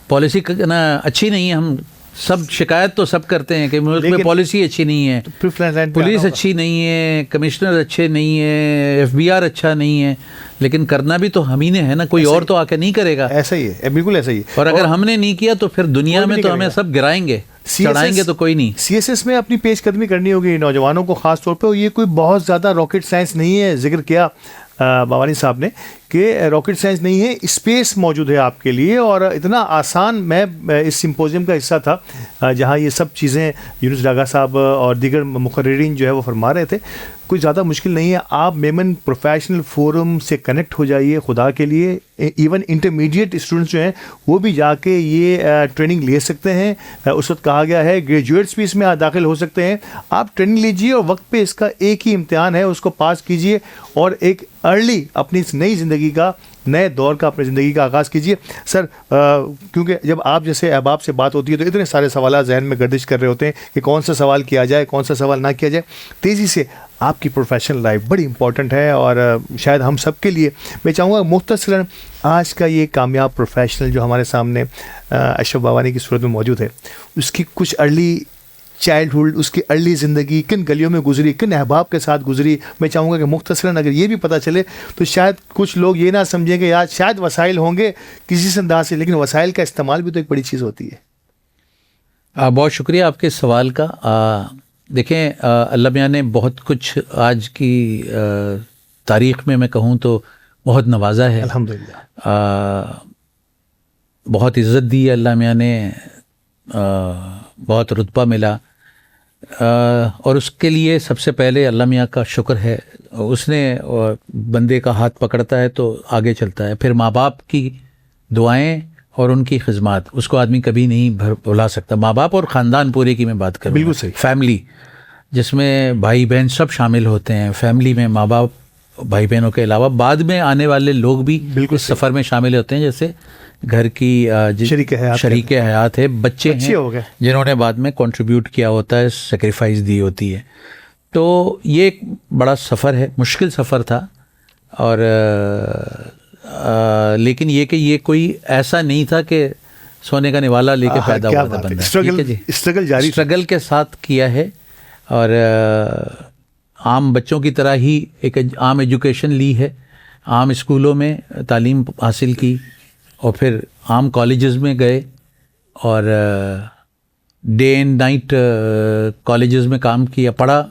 پالیسی اچھی نہیں ہے, ہم سب شکایت تو سب کرتے ہیں کہ ملک میں پالیسی اچھی نہیں ہے, پولیس اچھی نہیں ہے, کمشنر اچھے نہیں ہیں, ایف بی آر اچھا نہیں ہے, لیکن کرنا بھی تو ہم ہی نے ہے نا, کوئی اور تو آ کے نہیں کرے گا. ایسا ہی ہے, بالکل ایسا ہی ہے. اور اگر ہم نے نہیں کیا تو پھر دنیا میں تو ہمیں سب گرائیں گے, چڑھائیں گے تو کوئی نہیں. سی ایس ایس میں اپنی پیش قدمی کرنی ہوگی نوجوانوں کو خاص طور پہ. یہ کوئی بہت زیادہ راکٹ سائنس نہیں ہے, ذکر کیا بابانی صاحب نے کہ راکٹ سائنس نہیں ہے, اسپیس موجود ہے آپ کے لیے, اور اتنا آسان. میں اس سمپوزیم کا حصہ تھا جہاں یہ سب چیزیں یونس ڈاگا صاحب اور دیگر مقررین جو ہے وہ فرما رہے تھے. کوئی زیادہ مشکل نہیں ہے. آپ میمن پروفیشنل فورم سے کنیکٹ ہو جائیے خدا کے لیے. ایون انٹرمیڈیٹ اسٹوڈنٹس جو ہیں وہ بھی جا کے یہ ٹریننگ لے سکتے ہیں. اس وقت کہا گیا ہے گریجویٹس بھی اس میں داخل ہو سکتے ہیں. آپ ٹریننگ لیجیے اور وقت پہ اس کا ایک ہی امتحان ہے, اس کو پاس کیجیے اور ایک ارلی اپنی نئی زندگی کا, نئے دور کا اپنی زندگی کا آغاز کیجیے. سر کیونکہ جب آپ جیسے احباب سے بات ہوتی ہے تو اتنے سارے سوالات ذہن میں گردش کر رہے ہوتے ہیں کہ کون سا سوال کیا جائے, کون سا سوال نہ کیا جائے. تیزی سے, آپ کی پروفیشنل لائف بڑی امپورٹنٹ ہے اور شاید ہم سب کے لیے. میں چاہوں گا مختصراً آج کا یہ کامیاب پروفیشنل جو ہمارے سامنے اشرف بابانی کی صورت میں موجود ہے, اس کی کچھ ارلی چائلڈہڈ, اس کی ارلی زندگی کن گلیوں میں گزری, کن احباب کے ساتھ گزری. میں چاہوں گا کہ مختصراً اگر یہ بھی پتہ چلے تو شاید کچھ لوگ یہ نہ سمجھیں کہ یار شاید وسائل ہوں گے کسی سے انداز سے, لیکن وسائل کا استعمال بھی تو ایک بڑی چیز ہوتی ہے. بہت شکریہ آپ کے سوال کا. دیکھیں اللہ میاں نے بہت کچھ آج کی تاریخ میں کہوں تو بہت نوازا ہے, الحمدللہ. بہت عزت دی اللہ میاں نے, بہت رتبہ ملا, اور اس کے لیے سب سے پہلے اللہ میاں کا شکر ہے. اس نے بندے کا ہاتھ پکڑتا ہے تو آگے چلتا ہے. پھر ماں باپ کی دعائیں اور ان کی خدمات, اس کو آدمی کبھی نہیں بھلا سکتا. ماں باپ اور خاندان پورے کی میں بات کروں, بالکل صحیح. فیملی جس میں بھائی بہن سب شامل ہوتے ہیں. فیملی میں ماں باپ بھائی بہنوں کے علاوہ بعد میں آنے والے لوگ بھی اس سفر میں شامل ہوتے ہیں, جیسے گھر کی شریک حیات ہے, بچے ہیں جنہوں نے بعد میں کنٹریبیوٹ کیا ہوتا ہے, سیکریفائس دی ہوتی ہے. تو یہ ایک بڑا سفر ہے, مشکل سفر تھا. اور لیکن یہ کہ یہ کوئی ایسا نہیں تھا کہ سونے کا نوالا لے کے پیدا ہوا تھا بندہ. اسٹرگل کے ساتھ کیا ہے, اور عام بچوں کی طرح ہی ایک عام ایجوکیشن لی ہے, عام اسکولوں میں تعلیم حاصل کی, اور پھر عام کالجز میں گئے, اور ڈے اینڈ نائٹ کالجز میں کام کیا, پڑھا,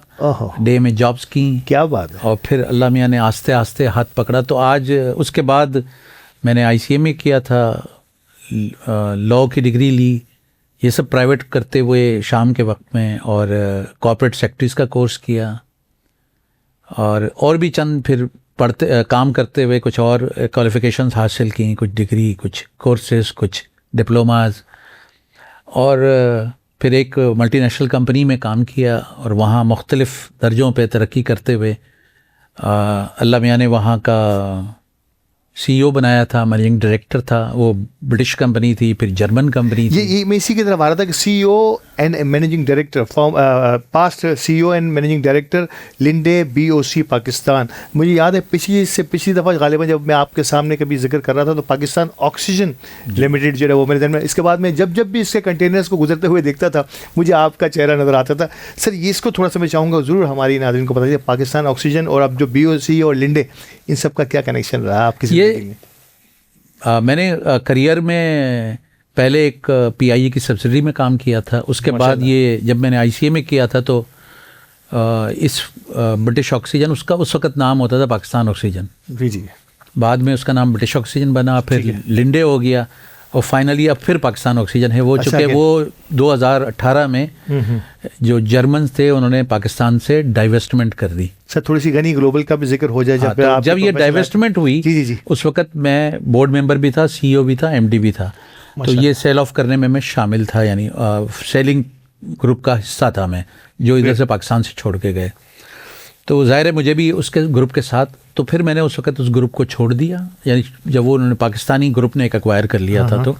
ڈے میں جابس کی. کیا بات ہے. اور پھر اللہ میاں نے آہستہ آہستہ ہاتھ پکڑا. تو آج اس کے بعد میں نے آئی سی اے میں کیا تھا, لاء کی ڈگری لی, یہ سب پرائیویٹ کرتے ہوئے شام کے وقت میں, اور کارپوریٹ سیکٹریز کا کورس کیا, اور بھی چند پھر پڑھتے کام کرتے ہوئے کچھ اور کوالیفیکیشنز حاصل کی, کچھ ڈگری, کچھ کورسز, کچھ ڈپلوماز, اور پھر ایک ملٹی نیشنل کمپنی میں کام کیا, اور وہاں مختلف درجوں پہ ترقی کرتے ہوئے اللہ میاں نے وہاں کا سی او بنایا تھا, مینیجنگ ڈائریکٹر تھا. وہ برٹش کمپنی تھی, پھر جرمن کمپنی تھی. یہ میں اسی کی طرف آ رہا تھا کہ سی او and Managing Director, past CEO and Managing Director, Linde BOC Pakistan. مجھے یاد ہے پچھلی دفعہ غالباً جب میں آپ کے سامنے کبھی ذکر کر رہا تھا تو پاکستان آکسیجن لمیٹڈ جو ہے وہ میرے ذہن میں. اس کے بعد میں جب بھی اس کے کنٹینرز کو گزرتے ہوئے دیکھتا تھا مجھے آپ کا چہرہ نظر آتا تھا. سر یہ اس کو تھوڑا سا میں چاہوں گا ضرور ہماری ناظرین کو بتا دیجیے, پاکستان آکسیجن اور اب جو BOC اور لنڈے ان سب کا کیا کنیکشن رہا آپ کی زندگی میں؟ میں نے کریئر میں پہلے ایک PIA کی سبسڈری میں کام کیا تھا. اس کے بعد یہ جب میں نے ICA میں کیا تھا تو اس برٹش آکسیجن اس کا اس وقت نام ہوتا تھا پاکستان آکسیجن. جی بعد میں اس کا نام برٹش آکسیجن بنا, پھر لنڈے ہو گیا اور فائنلی اب پھر پاکستان آکسیجن ہے. وہ چونکہ وہ 2018 میں جو جرمنس تھے انہوں نے پاکستان سے ڈائیویسٹمنٹ کر دی. سر تھوڑی سی غنی گلوبل کا بھی ذکر ہو جائے. جب یہ ڈائیویسٹمنٹ ہوئی جی اس وقت میں بورڈ ممبر بھی تھا, CEO بھی تھا, MD بھی تھا. تو یہ سیل آف کرنے میں شامل تھا, یعنی سیلنگ گروپ کا حصہ تھا میں, جو ادھر سے پاکستان سے چھوڑ کے گئے. تو ظاہر ہے مجھے بھی اس کے گروپ کے ساتھ, تو پھر میں نے اس وقت اس گروپ کو چھوڑ دیا, یعنی جب وہ انہوں نے پاکستانی گروپ نے ایک ایکوائر کر لیا تھا تو.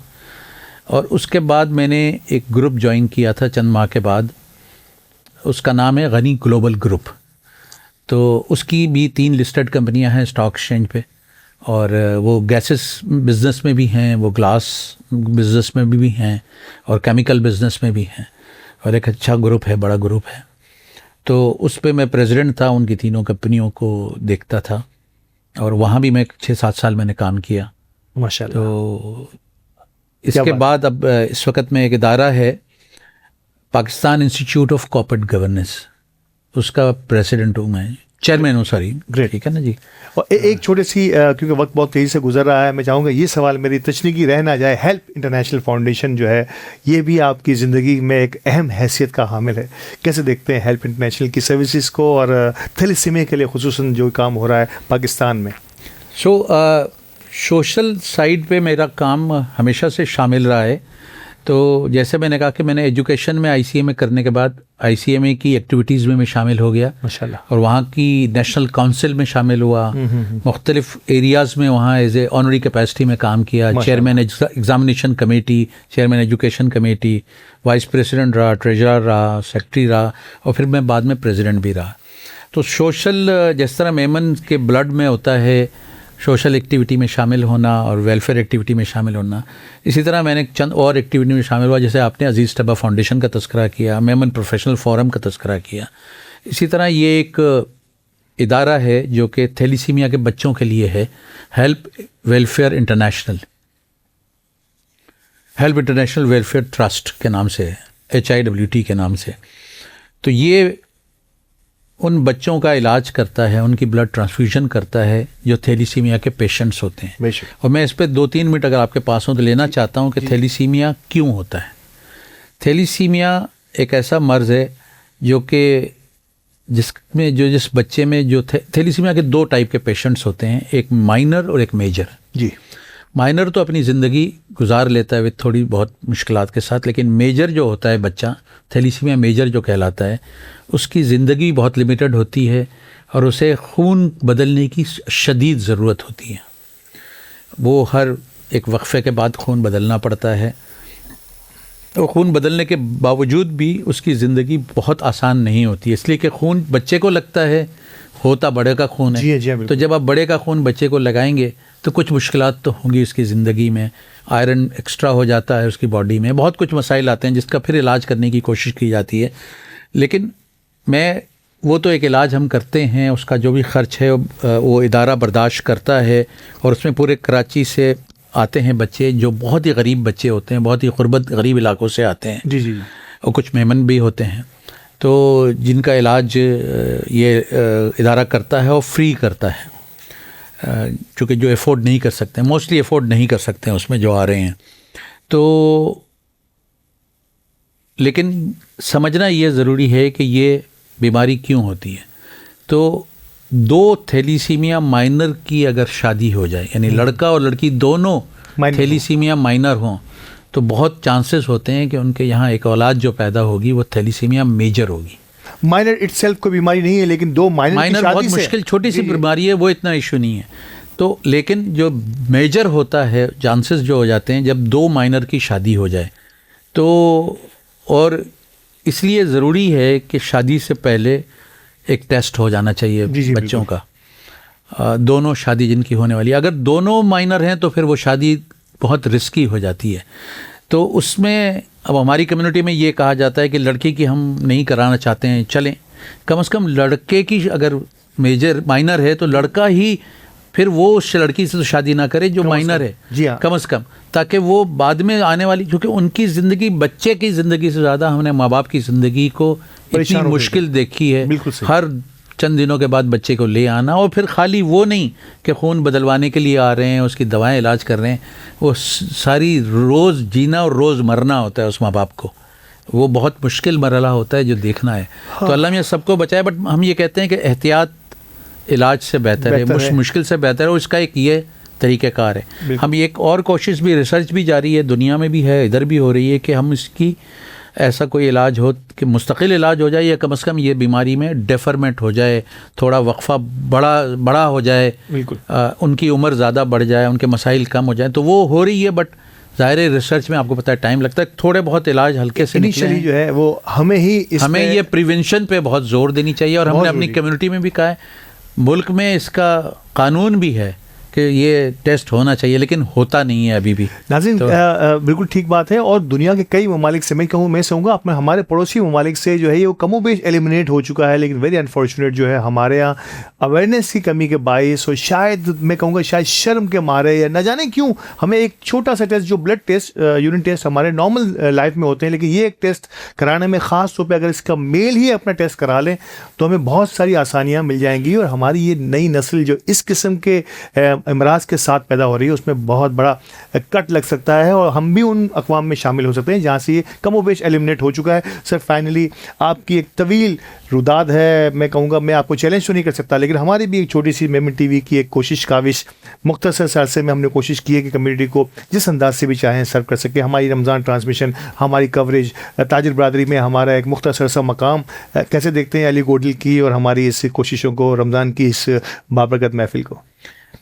اور اس کے بعد میں نے ایک گروپ جوائن کیا تھا چند ماہ کے بعد, اس کا نام ہے غنی گلوبل گروپ. تو اس کی بھی 3 لسٹڈ کمپنیاں ہیں اسٹاک ایکسچینج پہ, اور وہ گیسز بزنس میں بھی ہیں, وہ گلاس بزنس میں بھی ہیں, اور کیمیکل بزنس میں بھی ہیں, اور ایک اچھا گروپ ہے, بڑا گروپ ہے. تو اس پہ میں پریزیڈنٹ تھا, ان کی 3 کمپنیوں کو دیکھتا تھا, اور وہاں بھی میں 6-7 سال میں نے کام کیا ماشاءاللہ. تو اس کے بعد اب اس وقت میں ایک ادارہ ہے Pakistan institute of corporate governance, اس کا پریزیڈنٹ ہوں میں, چیئرمین ہوں, سوری. گریٹ, ٹھیک ہے نا جی. اور ایک چھوٹے سی کیونکہ وقت بہت تیزی سے گزر رہا ہے, میں چاہوں گا یہ سوال میری تشنیگی رہ نہ جائے. ہیلپ انٹرنیشنل فاؤنڈیشن جو ہے یہ بھی آپ کی زندگی میں ایک اہم حیثیت کا حامل ہے. کیسے دیکھتے ہیں ہیلپ انٹرنیشنل کی سروسز کو, اور تھیلیسیمیا کے لیے خصوصاً جو کام ہو رہا ہے پاکستان میں؟ سوشل سائڈ پہ میرا کام ہمیشہ سے شامل رہا ہے. تو جیسے میں نے کہا کہ میں نے ایجوکیشن میں ICA میں کرنے کے بعد ICA میں کی ایکٹیویٹیز میں شامل ہو گیا ماشاءاللہ, اور وہاں کی نیشنل کونسل میں شامل ہوا, مختلف ایریاز میں وہاں ایز اے آنری کیپیسٹی میں کام کیا. Chairman examination committee, chairman education committee, vice president رہا, ٹریجرر رہا, سیکرٹری رہا, اور پھر میں بعد میں پریزیڈنٹ بھی رہا. تو سوشل جس طرح میمن کے بلڈ میں ہوتا ہے سوشل ایکٹیویٹی میں شامل ہونا اور ویلفیئر ایکٹیویٹی میں شامل ہونا, اسی طرح میں نے چند اور ایکٹیویٹی میں شامل ہوا. جیسے آپ نے عزیز طبع فاؤنڈیشن کا تذکرہ کیا, میمن پروفیشنل فورم کا تذکرہ کیا. اسی طرح یہ ایک ادارہ ہے جو کہ تھیلیسیمیا کے بچوں کے لیے ہے, help welfare international, help international welfare trust کے نام سے, HIWT کے نام سے. تو یہ ان بچوں کا علاج کرتا ہے, ان کی بلڈ ٹرانسفیوژن کرتا ہے جو تھیلیسیمیا کے پیشنٹس ہوتے ہیں. اور میں اس پہ 2-3 منٹ اگر آپ کے پاس ہوں تو لینا چاہتا ہوں کہ تھیلیسیمیا کیوں ہوتا ہے. تھیلیسیمیا ایک ایسا مرض ہے جو کہ جس بچے میں جو تھیلیسیمیا کے 2 ٹائپ کے پیشنٹس ہوتے ہیں, ایک مائنر اور ایک میجر. جی, مائنر تو اپنی زندگی گزار لیتا ہے تھوڑی بہت مشکلات کے ساتھ, لیکن میجر جو ہوتا ہے بچہ, تھیلیسیمیا میجر جو کہلاتا ہے, اس کی زندگی بہت لمیٹڈ ہوتی ہے اور اسے خون بدلنے کی شدید ضرورت ہوتی ہے. وہ ہر ایک وقفے کے بعد خون بدلنا پڑتا ہے. تو خون بدلنے کے باوجود بھی اس کی زندگی بہت آسان نہیں ہوتی, اس لیے کہ خون بچے کو لگتا ہے, ہوتا بڑے کا خون ہے. تو جب آپ بڑے کا خون بچے کو لگائیں گے تو کچھ مشکلات تو ہوں گی اس کی زندگی میں. آئرن ایکسٹرا ہو جاتا ہے اس کی باڈی میں, بہت کچھ مسائل آتے ہیں جس کا پھر علاج کرنے کی کوشش کی جاتی ہے. لیکن وہ تو ایک علاج ہم کرتے ہیں, اس کا جو بھی خرچ ہے وہ ادارہ برداشت کرتا ہے, اور اس میں پورے کراچی سے آتے ہیں بچے جو بہت ہی غریب بچے ہوتے ہیں, بہت ہی غربت غریب علاقوں سے آتے ہیں. جی, اور کچھ میمن بھی ہوتے ہیں, تو جن کا علاج یہ ادارہ کرتا ہے اور فری کرتا ہے, چونکہ جو افورڈ نہیں کر سکتے, موسٹلی افورڈ نہیں کر سکتے ہیں اس میں جو آ رہے ہیں. تو لیکن سمجھنا یہ ضروری ہے کہ یہ بیماری کیوں ہوتی ہے. تو 2 تھیلیسیمیا مائنر کی اگر شادی ہو جائے, یعنی لڑکا اور لڑکی دونوں تھیلیسیمیا مائنر ہوں, تو بہت چانسز ہوتے ہیں کہ ان کے یہاں ایک اولاد جو پیدا ہوگی وہ تھیلیسیمیا میجر ہوگی. مائنر اٹ سیلف کوئی بیماری نہیں ہے, لیکن 2 مائنر بہت مشکل چھوٹی سی بیماری ہے, وہ اتنا ایشو نہیں ہے. تو لیکن جو میجر ہوتا ہے, چانسز جو ہو جاتے ہیں جب 2 مائنر کی شادی ہو جائے, تو اور اس لیے ضروری ہے کہ شادی سے پہلے ایک ٹیسٹ ہو جانا چاہیے بچوں کا. دونوں شادی جن کی ہونے والی, اگر دونوں مائنر ہیں تو پھر وہ شادی بہت رسکی ہو جاتی ہے. تو اس میں اب ہماری کمیونٹی میں یہ کہا جاتا ہے کہ لڑکی کی ہم نہیں کرانا چاہتے ہیں, چلیں کم از کم لڑکے کی اگر مائنر ہے تو لڑکا ہی پھر وہ اس لڑکی سے تو شادی نہ کرے جو مائنر ہے, کم از کم, تاکہ وہ بعد میں آنے والی, کیونکہ ان کی زندگی, بچے کی زندگی سے زیادہ ہم نے ماں باپ کی زندگی کو اتنی مشکل دیکھی ہے. ہر چند دنوں کے بعد بچے کو لے آنا, اور پھر خالی وہ نہیں کہ خون بدلوانے کے لیے آ رہے ہیں, اس کی دوائیں علاج کر رہے ہیں, وہ ساری روز جینا اور روز مرنا ہوتا ہے اس ماں باپ کو. وہ بہت مشکل مرحلہ ہوتا ہے جو دیکھنا ہے. تو اللہ میاں سب کو بچائے, بٹ ہم یہ کہتے ہیں کہ احتیاط علاج سے بہتر ہے, مشکل سے بہتر ہے, اور اس کا ایک یہ طریقہ کار ہے. ہم ایک اور کوشش بھی, ریسرچ بھی جاری ہے, دنیا میں بھی ہے, ادھر بھی ہو رہی ہے, کہ ہم اس کی ایسا کوئی علاج ہو کہ مستقل علاج ہو جائے, یا کم از کم یہ بیماری میں ڈیفرمنٹ ہو جائے, تھوڑا وقفہ بڑا ہو جائے, ان کی عمر زیادہ بڑھ جائے, ان کے مسائل کم ہو جائیں. تو وہ ہو رہی ہے, بٹ ظاہر ریسرچ میں آپ کو پتہ ہے ٹائم لگتا ہے. تھوڑے بہت علاج ہلکے سے نکلے جو ہے وہ ہمیں یہ پریونشن پہ بہت زور دینی چاہیے. اور ہم نے اپنی کمیونٹی میں بھی کہا ہے, ملک میں اس کا قانون بھی ہے کہ یہ ٹیسٹ ہونا چاہیے, لیکن ہوتا نہیں ہے ابھی بھی. ناظرین بالکل ٹھیک بات ہے, اور دنیا کے کئی ممالک سے میں کہوں گا اپنے ہمارے پڑوسی ممالک سے جو ہے یہ کم و بیش ایلیمنیٹ ہو چکا ہے, لیکن ویری انفارچونیٹ جو ہے ہمارے یہاں اویئرنیس کی کمی کے باعث, اور شاید میں کہوں گا شاید شرم کے مارے, یا نہ جانے کیوں, ہمیں ایک چھوٹا سا ٹیسٹ جو بلڈ ٹیسٹ, یورین ٹیسٹ ہمارے نارمل لائف میں ہوتے ہیں, لیکن یہ ایک ٹیسٹ کرانے میں خاص طور پہ اگر اس کا میل ہی اپنا ٹیسٹ کرا لیں تو ہمیں بہت ساری آسانیاں مل جائیں گی. اور ہماری یہ نئی نسل جو اس قسم کے امراض کے ساتھ پیدا ہو رہی ہے, اس میں بہت بڑا کٹ لگ سکتا ہے, اور ہم بھی ان اقوام میں شامل ہو سکتے ہیں جہاں سے یہ کم و بیش ایلیمنیٹ ہو چکا ہے. سر فائنلی آپ کی ایک طویل روداد ہے, میں کہوں گا میں آپ کو چیلنج تو نہیں کر سکتا, لیکن ہماری بھی ایک چھوٹی سی میمن ٹی وی کی ایک کوشش, کاوش, مختصر سے عرصے میں ہم نے کوشش کی ہے کہ کمیونٹی کو جس انداز سے بھی چاہیں سرو کر سکے. ہماری رمضان ٹرانسمیشن, ہماری کوریج تاجر برادری میں ہمارا ایک مختصر سا مقام, کیسے دیکھتے ہیں علی گوڈل کی اور ہماری اس کوششوں کو, رمضان کی اس بابرکت محفل کو؟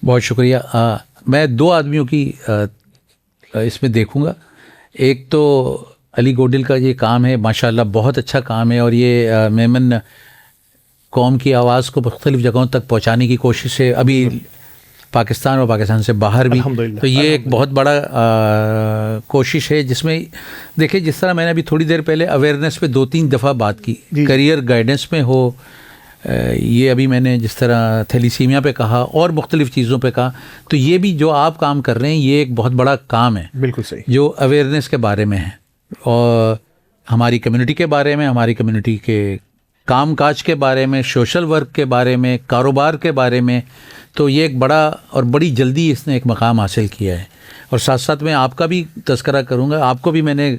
بہت شکریہ. میں دو آدمیوں کی اس میں دیکھوں گا. ایک تو علی گوڈل کا یہ کام ہے, ماشاءاللہ بہت اچھا کام ہے, اور یہ میمن قوم کی آواز کو مختلف جگہوں تک پہنچانے کی کوشش ہے, ابھی پاکستان اور پاکستان سے باہر بھی. تو یہ ایک بہت بڑا کوشش ہے, جس میں دیکھیں جس طرح میں نے ابھی تھوڑی دیر پہلے اویئرنیس پہ 2-3 دفعہ بات کی, کریئر گائیڈنس میں ہو, یہ ابھی میں نے جس طرح تھیلیسیمیا پہ کہا اور مختلف چیزوں پہ کہا, تو یہ بھی جو آپ کام کر رہے ہیں یہ ایک بہت بڑا کام ہے. بالکل صحیح. جو اویئرنیس کے بارے میں ہے, اور ہماری کمیونٹی کے بارے میں, ہماری کمیونٹی کے کام کاج کے بارے میں, سوشل ورک کے بارے میں, کاروبار کے بارے میں. تو یہ ایک بڑا اور بڑی جلدی اس نے ایک مقام حاصل کیا ہے. اور ساتھ ساتھ میں آپ کا بھی تذکرہ کروں گا, آپ کو بھی میں نے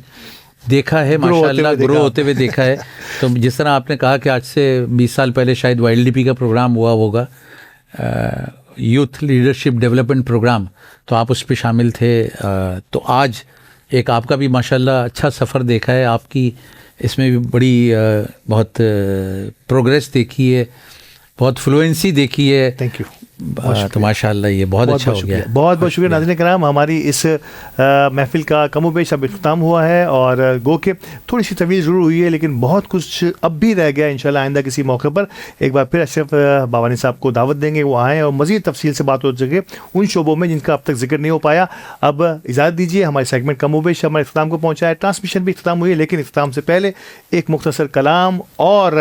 دیکھا ہے ماشاءاللہ گرو ہوتے ہوئے دیکھا ہے. تو جس طرح آپ نے کہا کہ آج سے 20 سال پہلے شاید YLDP کا پروگرام ہوا ہوگا, یوتھ لیڈرشپ ڈیولپمنٹ پروگرام, تو آپ اس پہ شامل تھے. تو آج ایک آپ کا بھی ماشاءاللہ اچھا سفر دیکھا ہے, آپ کی اس میں بھی بڑی بہت پروگریس دیکھی ہے, بہت فلوئنسی دیکھی ہے. Thank you. تو ماشاءاللہ یہ بہت اچھا ہو گیا. بہت بہت شکریہ. ناظرین کرام, ہماری اس محفل کا کم و بیش اب اختتام ہوا ہے, اور گو کہ تھوڑی سی طویل ضرور ہوئی ہے, لیکن بہت کچھ اب بھی رہ گیا. انشاءاللہ آئندہ کسی موقع پر ایک بار پھر اشرف بابانی صاحب کو دعوت دیں گے, وہ آئیں اور مزید تفصیل سے بات ہو سکے ان شعبوں میں جن کا اب تک ذکر نہیں ہو پایا. اب اجازت دیجیے, ہمارے سیگمنٹ کم و بیش ہمارے اختتام کو پہنچا ہے, ٹرانسمیشن بھی اختتام ہوئی ہے, لیکن اختتام سے پہلے ایک مختصر کلام اور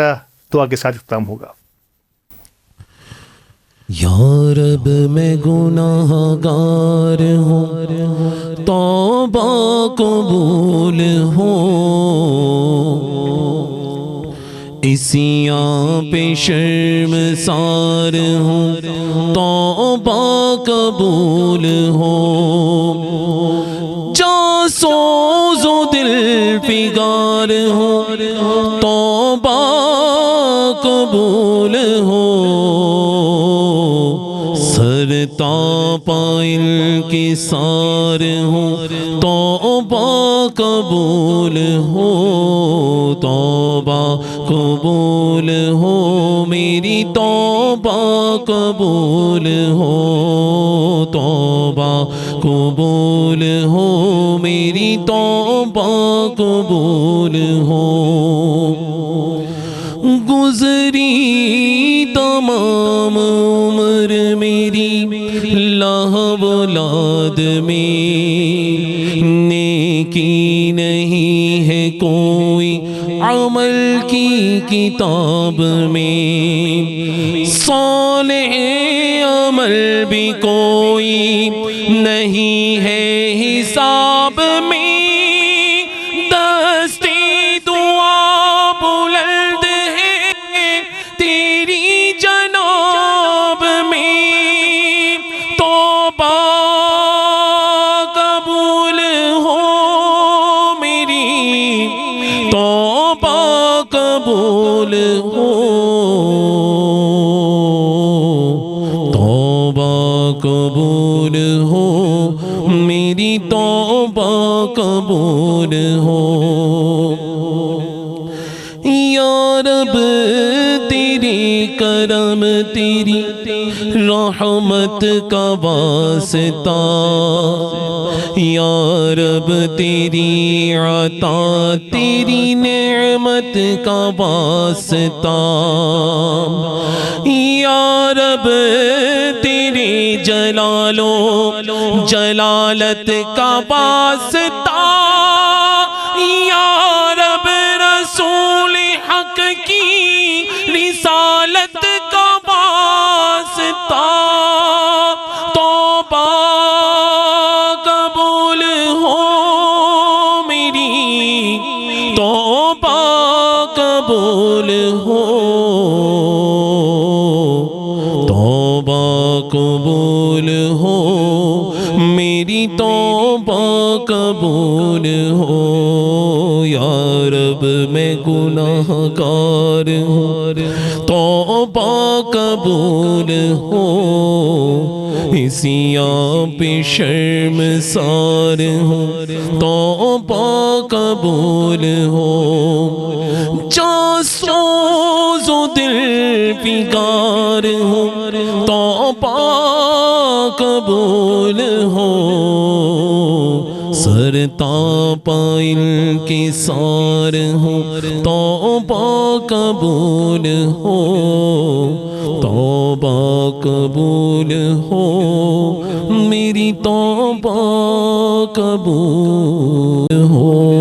دعا کے ساتھ اختتام ہوگا. یا رب میں گناہ گار ہوں, توبہ قبول ہو, اسیاں پہ شرمسار ہوں, توبہ قبول ہو, جاں سوز و دل پگار ہوں, توبہ قبول ہو, پائل کے سار ہوں, توبہ قبول ہو, توبہ قبول ہو, میری توبہ قبول ہو. توبہ قبول ہو میری توبہ قبول ہو گزری تمام عمر میری لاہ اولاد میں نیکی نہیں ہے کوئی عمل کی کتاب میں صالح عمل بھی کوئی نہیں ہے حساب میں دستی دعا بلند ہے تیری جناب میں توبہ قبول ہو میری توبہ قبول ہو توبہ قبول ہو میری توبہ قبول ہو یا رب تیری کرم تیری رحمت کا واسطہ یا رب تیری عطا تیری نعمت کا واسطہ یا رب تیری جلال و جلالت کا واسطہ یا رب رسول حق کی رسالت کا واسطہ توبہ قبول ہو میری توبہ قبول ہو توبہ قبول ہو میری توبہ قبول ہو یا رب میں گناہ گار ہوں توبہ قبول ہو اسی آپ پہ شرمسار ہوں توبہ قبول ہو جاسوس و دل بگار ہوں توبہ قبول ہو سرتا پائل کے سار ہوں توبہ قبول ہو توبہ قبول ہو میری توبہ قبول ہو